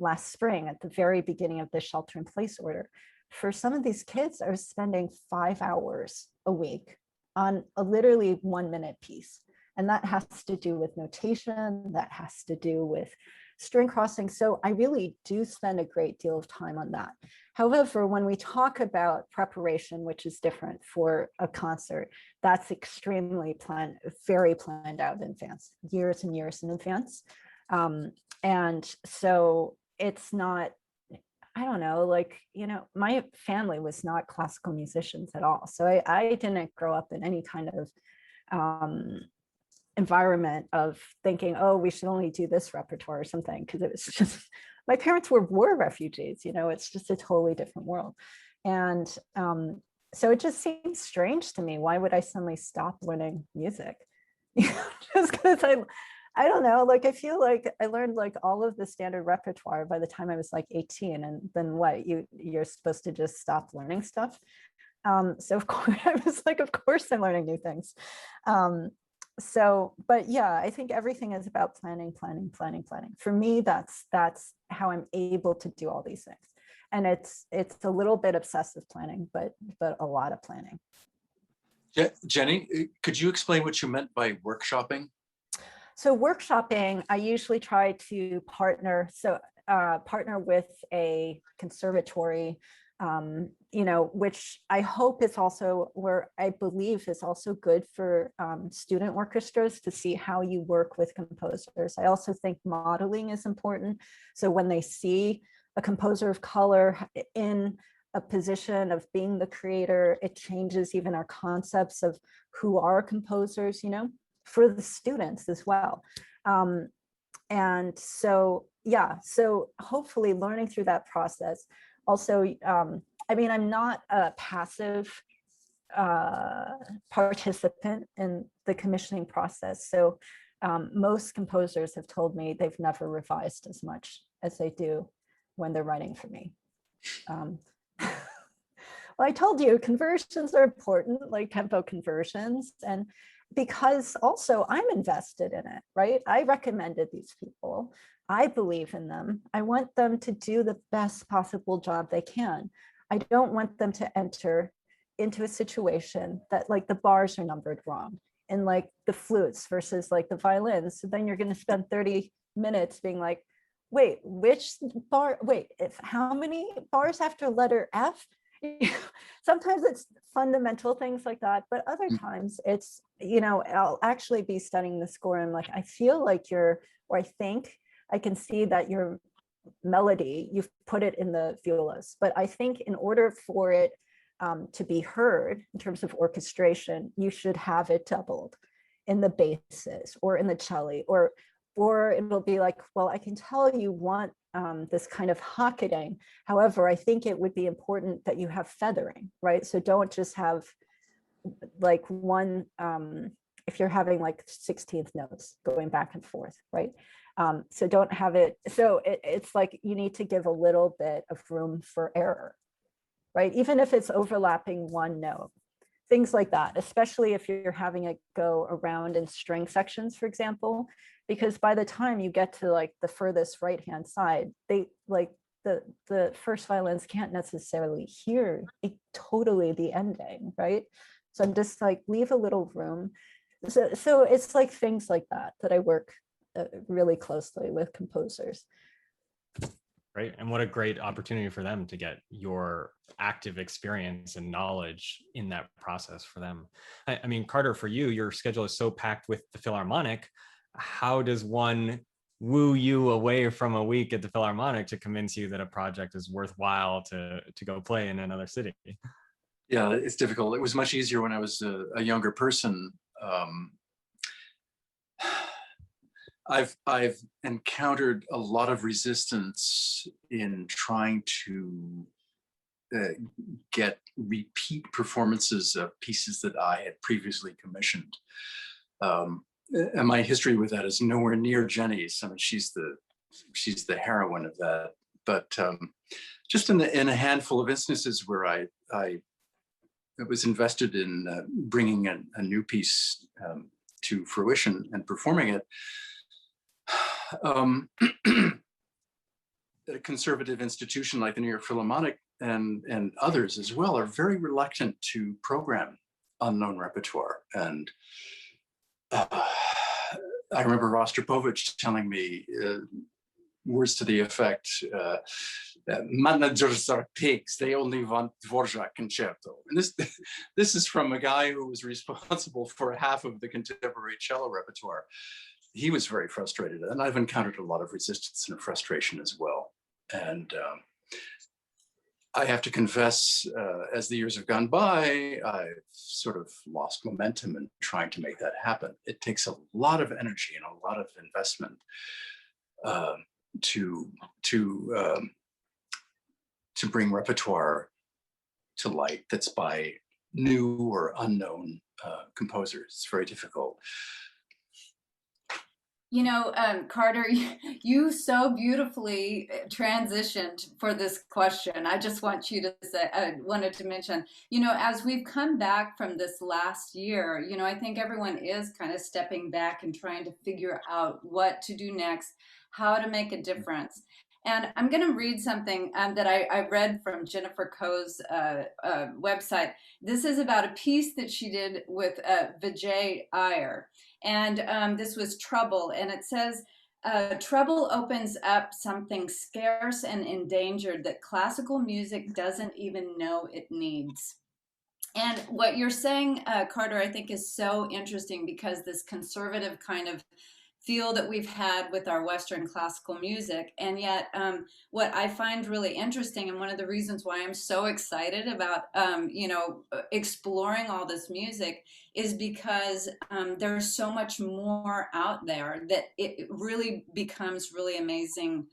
last spring at the very beginning of the shelter in place order, for some of these kids, I was spending 5 hours a week on a literally 1-minute piece. And that has to do with notation, that has to do with string crossing. So I really do spend a great deal of time on that. However, when we talk about preparation, which is different for a concert, that's extremely planned, very planned out in advance, years and years in advance. And so it's not, I don't know, my family was not classical musicians at all. So I didn't grow up in any kind of environment of thinking, oh, we should only do this repertoire or something, because it was just, my parents were war refugees, it's just a totally different world. And so it just seems strange to me. Why would I suddenly stop learning music? Just because I don't know, I feel like I learned all of the standard repertoire by the time I was 18, and then what, you're supposed to just stop learning stuff. So of course I was of course I'm learning new things. But yeah, I think everything is about planning. For me, that's how I'm able to do all these things. And it's a little bit obsessive planning, but a lot of planning. Jenny, could you explain what you meant by workshopping? So workshopping, I usually try to partner with a conservatory, which I hope is also where I believe is also good for student orchestras to see how you work with composers. I also think modeling is important. So when they see a composer of color in a position of being the creator, it changes even our concepts of who are composers, for the students as well. And so, yeah, so hopefully learning through that process. Also, I'm not a passive participant in the commissioning process. So most composers have told me they've never revised as much as they do when they're writing for me. Well, I told you conversions are important, like tempo conversions. And because also I'm invested in it, right? I recommended these people. I believe in them. I want them to do the best possible job they can. I don't want them to enter into a situation that the bars are numbered wrong and the flutes versus the violins. So then you're going to spend 30 minutes being wait, which bar, how many bars after letter F? Sometimes it's fundamental things like that, but other times it's, I'll actually be studying the score and I feel or I think I can see that your melody, you've put it in the violas, but I think in order for it to be heard in terms of orchestration, you should have it doubled in the basses or in the cello, or it'll be well, I can tell you want this kind of hocketing. However, I think it would be important that you have feathering, right? So don't just have one, if you're having 16th notes going back and forth, right? So don't have it. So it's you need to give a little bit of room for error, right? Even if it's overlapping one note, things like that, especially if you're having it go around in string sections, for example, because by the time you get to the furthest right-hand side, they the first violins can't necessarily hear totally the ending, right? So I'm just leave a little room. So it's things like that I work really closely with composers. Great. And what a great opportunity for them to get your active experience and knowledge in that process for them. I mean, Carter, for you, your schedule is so packed with the Philharmonic. How does one woo you away from a week at the Philharmonic to convince you that a project is worthwhile to go play in another city? Yeah, it's difficult. It was much easier when I was a younger person. I've encountered a lot of resistance in trying to get repeat performances of pieces that I had previously commissioned. And my history with that is nowhere near Jenny's. I mean, she's the heroine of that. But just in a handful of instances where I was invested in bringing a new piece to fruition and performing it, a conservative institution like the New York Philharmonic and others as well are very reluctant to program unknown repertoire. And I remember Rostropovich telling me words to the effect, managers are pigs, they only want Dvorak concerto. And this is from a guy who was responsible for half of the contemporary cello repertoire. He was very frustrated, and I've encountered a lot of resistance and frustration as well. And I have to confess, as the years have gone by, I've sort of lost momentum in trying to make that happen. It takes a lot of energy and a lot of investment to bring repertoire to light that's by new or unknown composers. It's very difficult. You know, Carter, you so beautifully transitioned for this question. I just want you to say, I wanted to mention, you know, as we've come back from this last year, you know, I think everyone is kind of stepping back and trying to figure out what to do next, how to make a difference. And I'm going to read something that I read from Jennifer Koh's website. This is about a piece that she did with Vijay Iyer. And this was Trouble. And it says, trouble opens up something scarce and endangered that classical music doesn't even know it needs. And what you're saying, Carter, I think is so interesting, because this conservative kind of feel that we've had with our Western classical music. And yet what I find really interesting, and one of the reasons why I'm so excited about, you know, exploring all this music, is because there's so much more out there that it really becomes really amazing.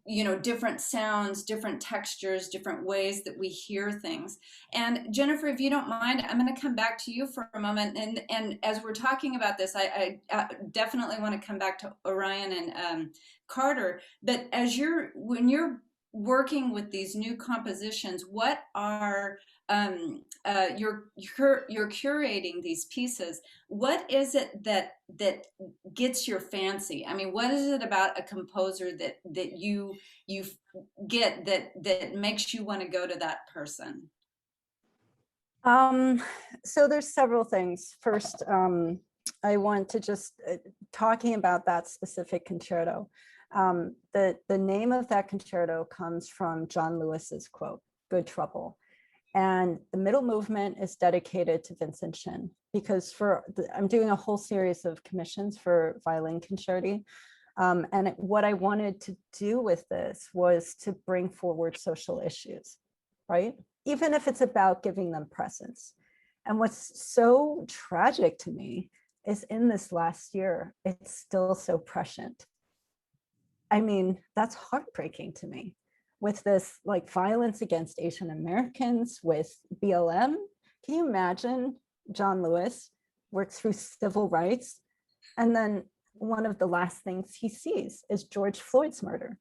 You know, different sounds, different textures, different ways that we hear things. And Jennifer, if you don't mind, I'm going to come back to you for a moment. And as we're talking about this, I definitely want to come back to Orion and Carter. But when you're working with these new compositions, what are you're curating these pieces? What is it that gets your fancy? I mean, what is it about a composer that you get that makes you want to go to that person? So there's several things. First, I want to just talking about that specific concerto. The name of that concerto comes from John Lewis's quote, "Good Trouble." And the middle movement is dedicated to Vincent Chin, because I'm doing a whole series of commissions for violin concerti. And what I wanted to do with this was to bring forward social issues, right? Even if it's about giving them presence. And what's so tragic to me is in this last year, it's still so prescient. I mean, that's heartbreaking to me. With this like violence against Asian Americans, with BLM. Can you imagine John Lewis works through civil rights, and then one of the last things he sees is George Floyd's murder?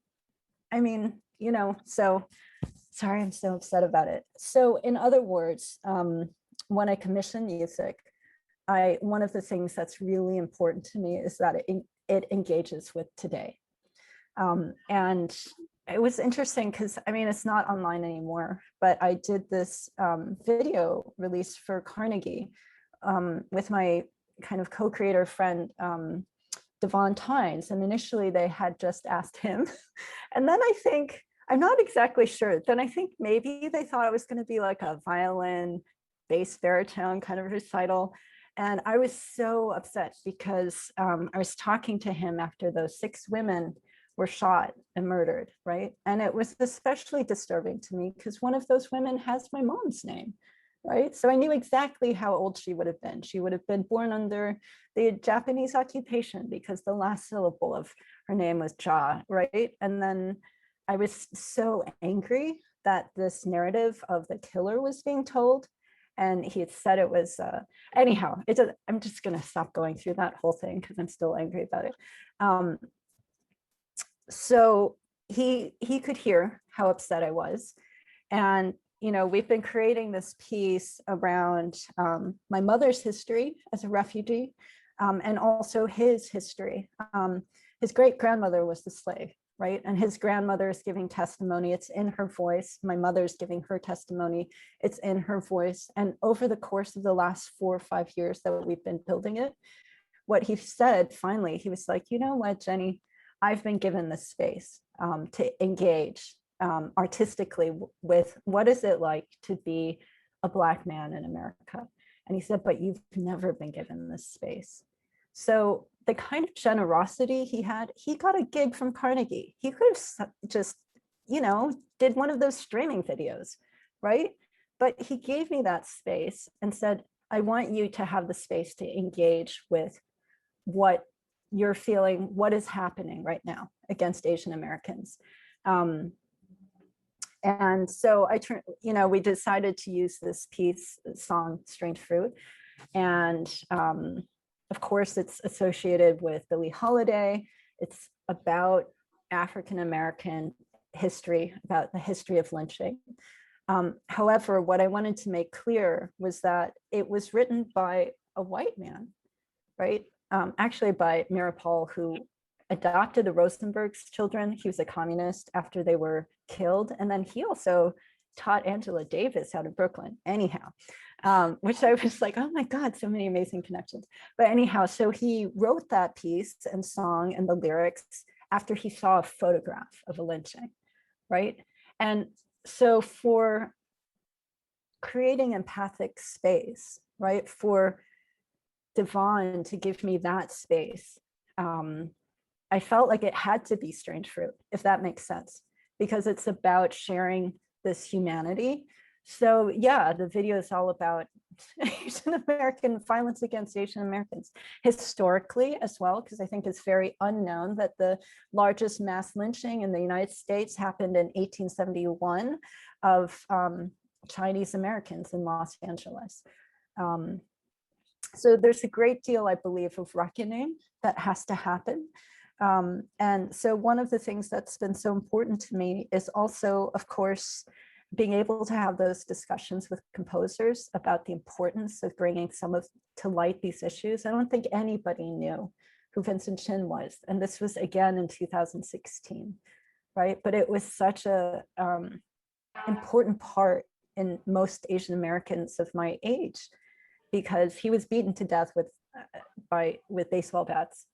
I mean, you know, so sorry, I'm so upset about it. So in other words, when I commission music, one of the things that's really important to me is that it engages with today. And it was interesting because, I mean, it's not online anymore, but I did this video release for Carnegie with my kind of co-creator friend, Devon Tynes. And initially they had just asked him. And then I think, I'm not exactly sure, then I think maybe they thought it was going to be like a violin, bass, baritone kind of recital. And I was so upset because I was talking to him after those 6 women were shot and murdered, right? And it was especially disturbing to me because one of those women has my mom's name. right? So I knew exactly how old she would have been. She would have been born under the Japanese occupation because the last syllable of her name was Ja, right? And then I was so angry that this narrative of the killer was being told. And he had said it was, anyhow, I'm just gonna stop going through that whole thing because I'm still angry about it. So he could hear how upset I was. And we've been creating this piece around my mother's history as a refugee, and also his history. His great grandmother was the slave, right? And his grandmother is giving testimony. It's in her voice. My mother's giving her testimony. It's in her voice. And over the course of the last 4 or 5 years that we've been building it, what he said finally, he was like, you know what, Jenny, I've been given this space to engage artistically with what is it like to be a Black man in America. And he said, but you've never been given this space. So the kind of generosity he had, he got a gig from Carnegie. He could have just, did one of those streaming videos, right? But he gave me that space and said, I want you to have the space to engage with what you're feeling, what is happening right now against Asian Americans. And so we decided to use this piece, song, Strange Fruit. And of course, it's associated with Billie Holiday. It's about African-American history, about the history of lynching. However, what I wanted to make clear was that it was written by a white man, right? Actually by Mirapal, who adopted the Rosenberg's children. He was a communist after they were killed. And then he also taught Angela Davis out of Brooklyn, anyhow, which I was like, oh my God, so many amazing connections. But anyhow, so he wrote that piece and song and the lyrics after he saw a photograph of a lynching, right? And so for creating empathic space, right, for Devon to give me that space, I felt like it had to be Strange Fruit, if that makes sense, because it's about sharing this humanity. So yeah, the video is all about Asian American violence against Asian Americans historically as well, because I think it's very unknown that the largest mass lynching in the United States happened in 1871 of Chinese Americans in Los Angeles. So there's a great deal, I believe, of reckoning that has to happen. And so one of the things that's been so important to me is also, of course, being able to have those discussions with composers about the importance of bringing to light these issues. I don't think anybody knew who Vincent Chin was. And this was again in 2016, right? But it was such a important part in most Asian Americans of my age, because he was beaten to death with baseball bats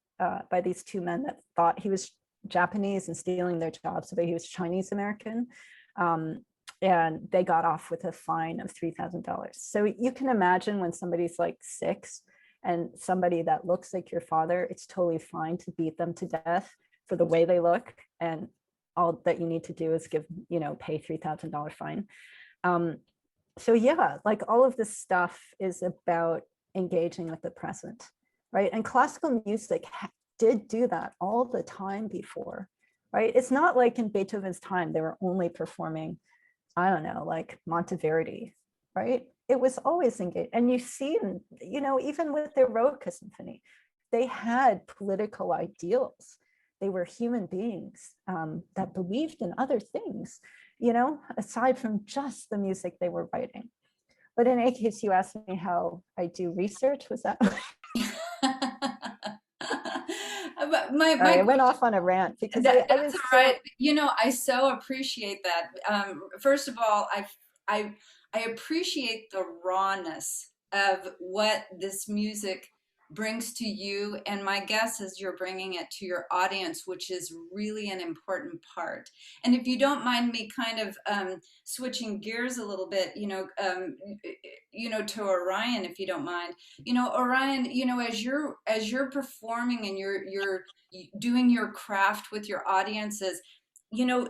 by these two men that thought he was Japanese and stealing their jobs, but he was Chinese American. And they got off with a fine of $3,000. So you can imagine when somebody's like 6 and somebody that looks like your father, it's totally fine to beat them to death for the way they look. And all that you need to do is pay $3,000 fine. So yeah, like all of this stuff is about engaging with the present, right? And classical music did do that all the time before, right? It's not like in Beethoven's time, they were only performing, I don't know, like Monteverdi, right? It was always engaged. And you see, even with the Eroica Symphony, they had political ideals. They were human beings that believed in other things, aside from just the music they were writing. But in any case, you asked me how I do research. Was that? I went off on a rant because that's all right. I so appreciate that. First of all, I appreciate the rawness of what this music brings to you, and my guess is you're bringing it to your audience, which is really an important part. And if you don't mind me kind of switching gears a little bit, to Orion, if you don't mind, Orion, as you're performing and you're doing your craft with your audiences,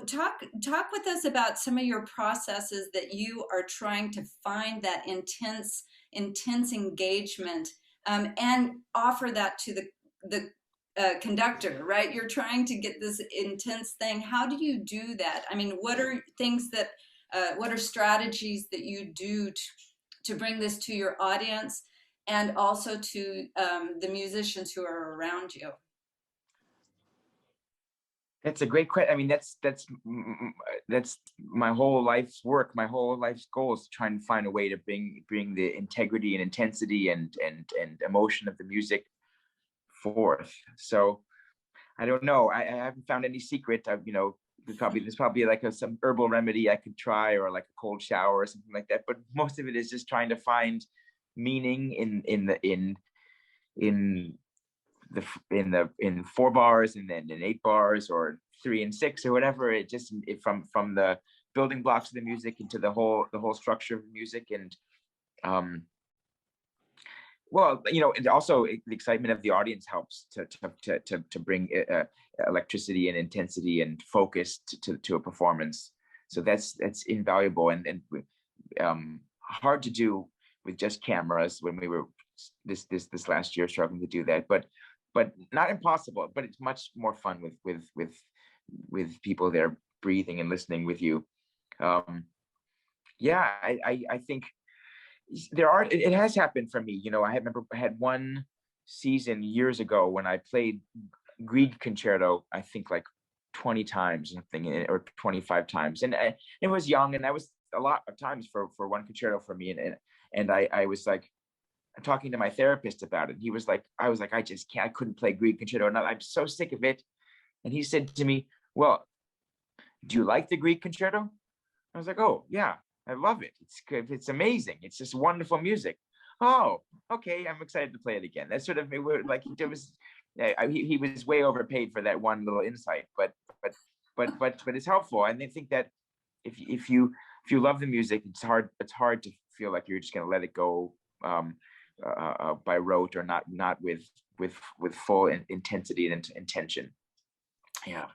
talk with us about some of your processes that you are trying to find that intense engagement, and offer that to the conductor, right? You're trying to get this intense thing. How do you do that? I mean, what are things that, what are strategies that you do to bring this to your audience and also to the musicians who are around you? That's a great question. I mean, that's my whole life's work. My whole life's goal is to try and find a way to bring the integrity and intensity and emotion of the music forth. So I don't know. I haven't found any secret. There's probably like some herbal remedy I could try, or like a cold shower or something like that. But most of it is just trying to find meaning in 4 bars, and then in 8 bars, or 3 and 6, or whatever. From the building blocks of the music into the whole structure of the music. And and also the excitement of the audience helps to bring electricity and intensity and focus to a performance. So that's invaluable, and hard to do with just cameras when we were this last year struggling to do that, but not impossible. But it's much more fun with people there breathing and listening with you. I think it has happened for me. I remember I had one season years ago when I played Grieg concerto, I think like 20 times something, or 25 times, and it was young, and that was a lot of times for one concerto for me. And I was like talking to my therapist about it. He was like, I was like, I just can't, I couldn't play Grieg concerto, and I'm so sick of it. And he said to me, well, do you like the Grieg concerto? I was like, oh yeah, I love it. It's amazing. It's just wonderful music. Oh, okay, I'm excited to play it again. That's sort of like it was. He was way overpaid for that one little insight, but it's helpful. And I think that if you love the music, it's hard to feel like you're just going to let it go by rote, or not with full intensity and intention. Yeah.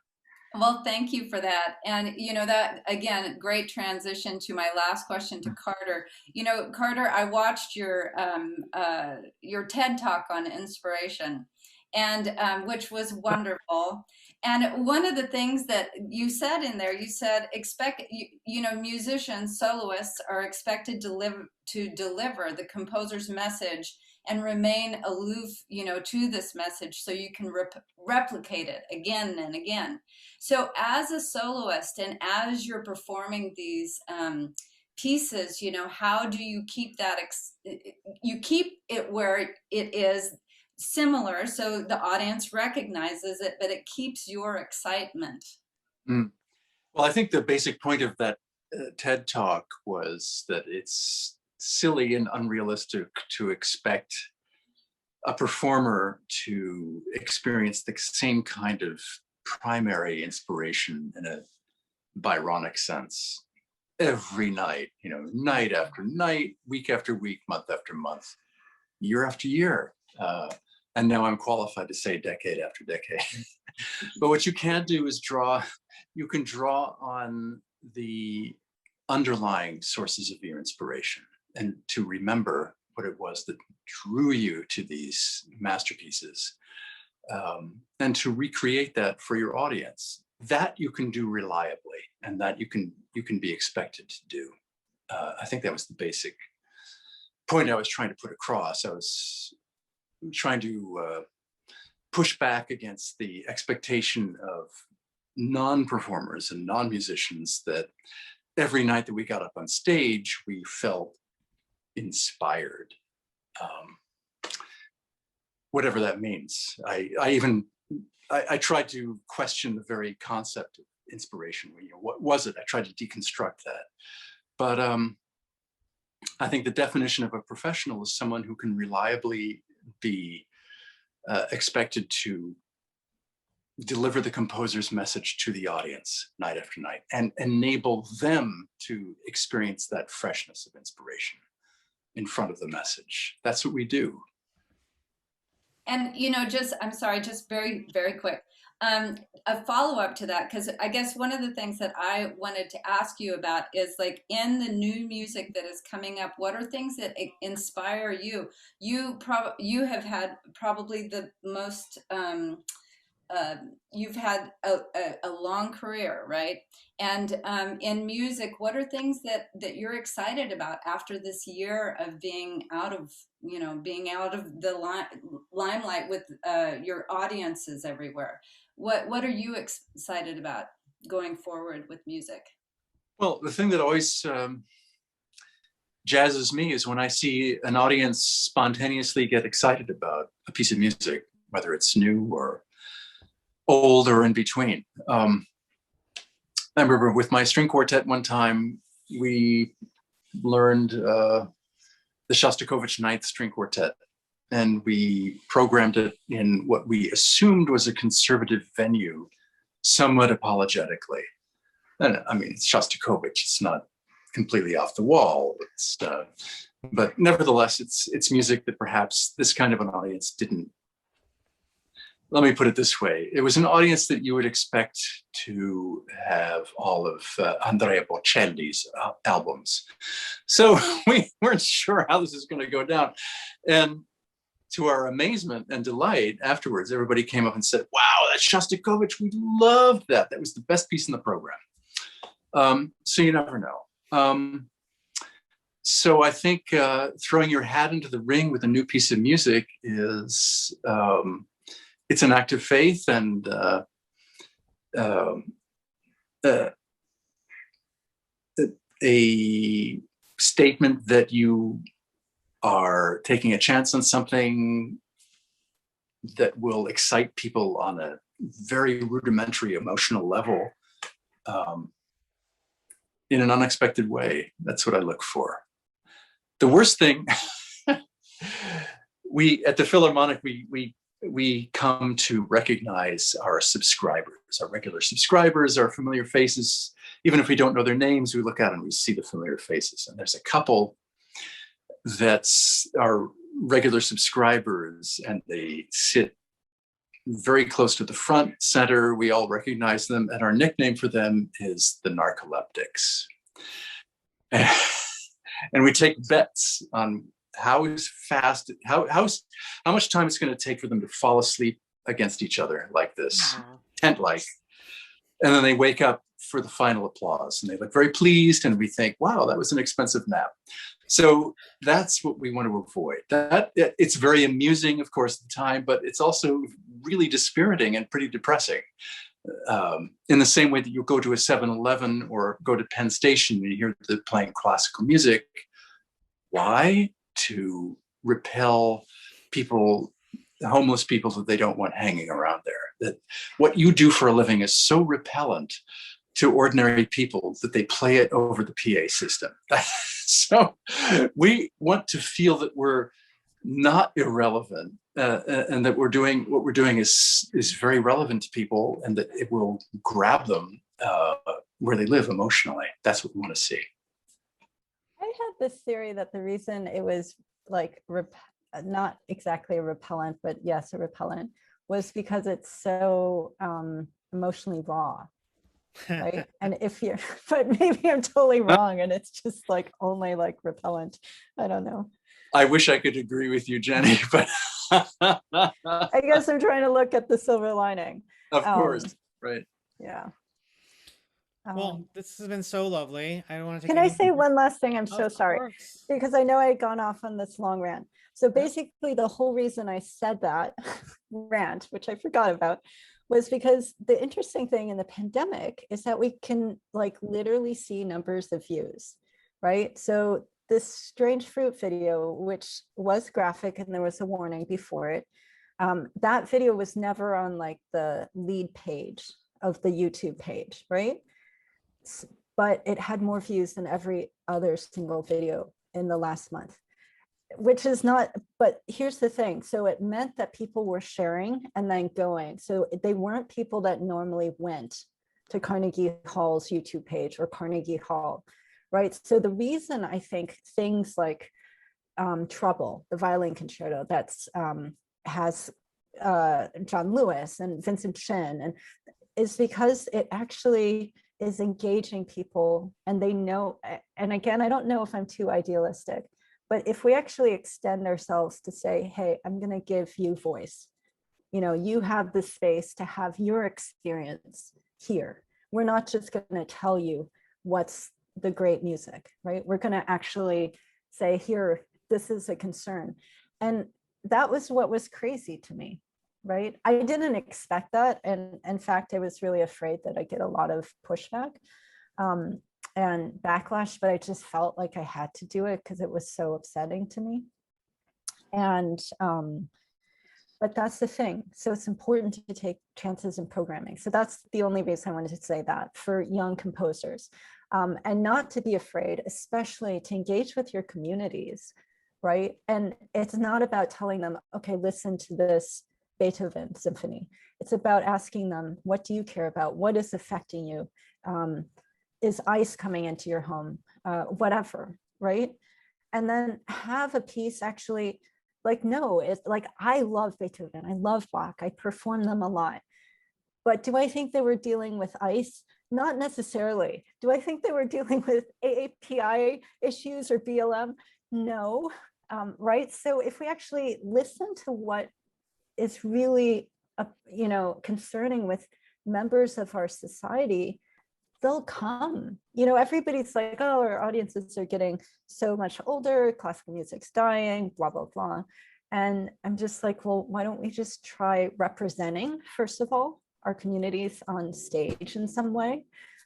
Well, thank you for that. And, that, again, great transition to my last question to Carter. Carter, I watched your TED Talk on inspiration, and which was wonderful. And one of the things that you said in there, you said, musicians, soloists are expected to deliver the composer's message and remain aloof, to this message, so you can replicate it again and again. So as a soloist, and as you're performing these pieces, how do you keep that, you keep it where it is similar, so the audience recognizes it, but it keeps your excitement? Well, I think the basic point of that TED Talk was that it's silly and unrealistic to expect a performer to experience the same kind of primary inspiration in a Byronic sense every night, night after night, week after week, month after month, year after year. And now I'm qualified to say decade after decade. But what you can do is you can draw on the underlying sources of your inspiration, and to remember what it was that drew you to these masterpieces, and to recreate that for your audience. That you can do reliably, and that you can be expected to do. I think that was the basic point I was trying to put across. I was trying to push back against the expectation of non-performers and non-musicians that every night that we got up on stage, we felt inspired, whatever that means. I tried to question the very concept of inspiration. What was it? I tried to deconstruct that. But I think the definition of a professional is someone who can reliably be expected to deliver the composer's message to the audience night after night, and enable them to experience that freshness of inspiration in front of the message. That's what we do. And, I'm sorry, just very, very quick. A follow-up to that, because I guess one of the things that I wanted to ask you about is, like, in the new music that is coming up, what are things that inspire you? You have had probably the most you've had a long career, right? And in music, what are things that you're excited about after this year of being out of the limelight with your audiences everywhere? What are you excited about going forward with music? Well, the thing that always jazzes me is when I see an audience spontaneously get excited about a piece of music, whether it's new or old or in between. I remember with my string quartet one time, we learned the Shostakovich Ninth String Quartet, and we programmed it in what we assumed was a conservative venue, somewhat apologetically. And I mean, it's Shostakovich, it's not completely off the wall. But nevertheless, it's music that perhaps this kind of an audience didn't. Let me put it this way. It was an audience that you would expect to have all of Andrea Bocelli's albums. So we weren't sure how this is going to go down. And to our amazement and delight, afterwards, everybody came up and said, wow, that's Shostakovich. We loved that. That was the best piece in the program. So you never know. So I think throwing your hat into the ring with a new piece of music is... it's an act of faith and a statement that you are taking a chance on something that will excite people on a very rudimentary emotional level in an unexpected way. That's what I look for. The worst thing, we at the Philharmonic, we come to recognize our subscribers, our regular subscribers, our familiar faces. Even if we don't know their names, we look out and we see the familiar faces. And there's a couple that's our regular subscribers, and they sit very close to the front center. We all recognize them, and our nickname for them is the narcoleptics. And we take bets on how much time it's going to take for them to fall asleep against each other like this, tent-like. And then they wake up for the final applause and they look very pleased, and we think, wow, that was an expensive nap. So that's what we want to avoid. That it's very amusing, of course, at the time, but it's also really dispiriting and pretty depressing. In the same way that you go to a 7-Eleven or go to Penn Station and you hear them playing classical music. Why? To repel people, homeless people that they don't want hanging around there. That what you do for a living is so repellent to ordinary people that they play it over the PA system. So we want to feel that we're not irrelevant and that what we're doing is very relevant to people, and that it will grab them where they live emotionally. That's what we want to see. I had this theory that the reason it was like not exactly a repellent, but yes, a repellent, was because it's so emotionally raw, right? And if you're, but maybe I'm totally wrong, and it's just like only like repellent. I don't know. I wish I could agree with you, Jenny, but I guess I'm trying to look at the silver lining. Of course, right? Yeah. Well, this has been so lovely. I don't want to take Can I say one last thing? I'm so sorry, course. because I know I had gone off on this long rant. So basically the whole reason I said that rant, which I forgot about, was because the interesting thing in the pandemic is that we can like literally see numbers of views, right? So this Strange Fruit video, which was graphic and there was a warning before it, that video was never on like the lead page of the YouTube page, right? But it had more views than every other single video in the last month, which is not, but here's the thing. So it meant that people were sharing and then going. So they weren't people that normally went to Carnegie Hall's YouTube page or Carnegie Hall, right? So the reason I think things like Trouble, the violin concerto that's has John Lewis and Vincent Chin, and is because it actually is engaging people, and they know, and again, I don't know if I'm too idealistic, but if we actually extend ourselves to say, hey, I'm going to give you voice, you have the space to have your experience here. We're not just going to tell you what's the great music, right? We're going to actually say, here, this is a concern. And that was what was crazy to me, right? I didn't expect that. And in fact, I was really afraid that I'd get a lot of pushback and backlash, but I just felt like I had to do it because it was so upsetting to me. And but that's the thing. So it's important to take chances in programming. So that's the only reason I wanted to say that for young composers. And not to be afraid, especially to engage with your communities, right? And it's not about telling them, okay, listen to this Beethoven symphony. It's about asking them, what do you care about? What is affecting you? Is ice coming into your home? Whatever, right? And then have a piece actually, like, no, it's like, I love Beethoven, I love Bach, I perform them a lot. But do I think they were dealing with ice? Not necessarily. Do I think they were dealing with API issues or BLM? No, right? So if we actually listen to what is really, concerning with members of our society, they'll come. Everybody's like, oh, our audiences are getting so much older, classical music's dying, blah, blah, blah. And I'm just like, well, why don't we just try representing, first of all, our communities on stage in some way,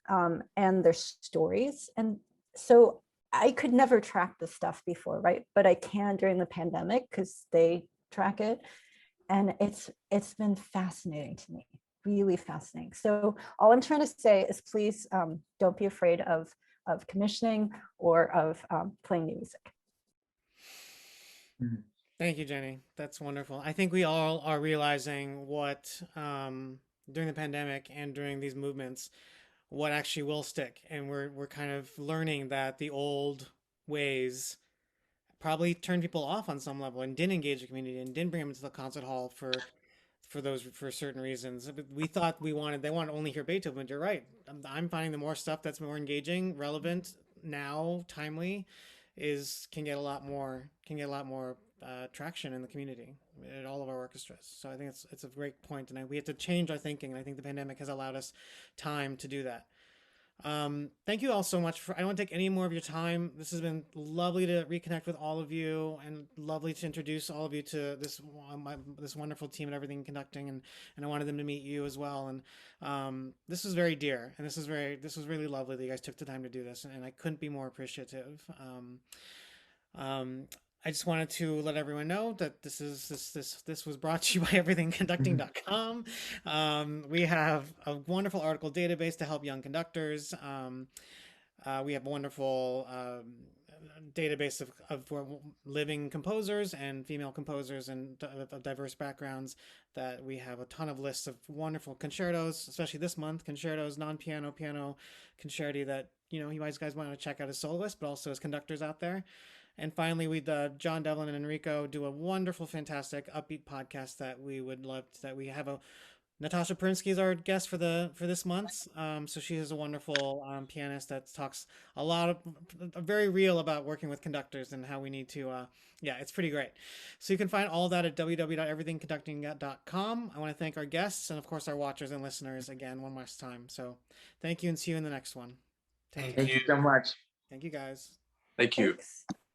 and their stories. And so I could never track this stuff before, right? But I can during the pandemic because they track it. And it's been fascinating to me, really fascinating. So all I'm trying to say is, please don't be afraid of commissioning or of playing music. Thank you, Jenny. That's wonderful. I think we all are realizing what, during the pandemic and during these movements, what actually will stick. And we're kind of learning that the old ways probably turned people off on some level and didn't engage the community and didn't bring them into the concert hall for certain reasons. We thought they wanted only hear Beethoven. You're right. I'm finding the more stuff that's more engaging, relevant, now, timely, can get a lot more traction in the community at all of our orchestras. So I think it's a great point, and we have to change our thinking. And I think the pandemic has allowed us time to do that. Thank you all so much I don't want to take any more of your time. This has been lovely to reconnect with all of you, and lovely to introduce all of you to this wonderful team at Everything Conducting, and I wanted them to meet you as well. And this was very dear, and this was really lovely that you guys took the time to do this, and I couldn't be more appreciative. I just wanted to let everyone know that this was brought to you by everythingconducting.com. We have a wonderful article database to help young conductors. We have a wonderful database of living composers and female composers and of diverse backgrounds, that we have a ton of lists of wonderful concertos, especially this month, concertos, non-piano, piano concerti that, you guys want to check out as soloists, but also as conductors out there. And finally, John Devlin and Enrico do a wonderful, fantastic, upbeat podcast that we would love that we have Natasha Prinsky is our guest for this month. So she is a wonderful pianist that talks a lot of very real about working with conductors and how we need to. It's pretty great. So you can find all that at www.everythingconducting.com. I want to thank our guests and of course our watchers and listeners again one last time. So thank you, and see you in the next one. Thank you so much. Thank you, guys. Thank you. Thanks.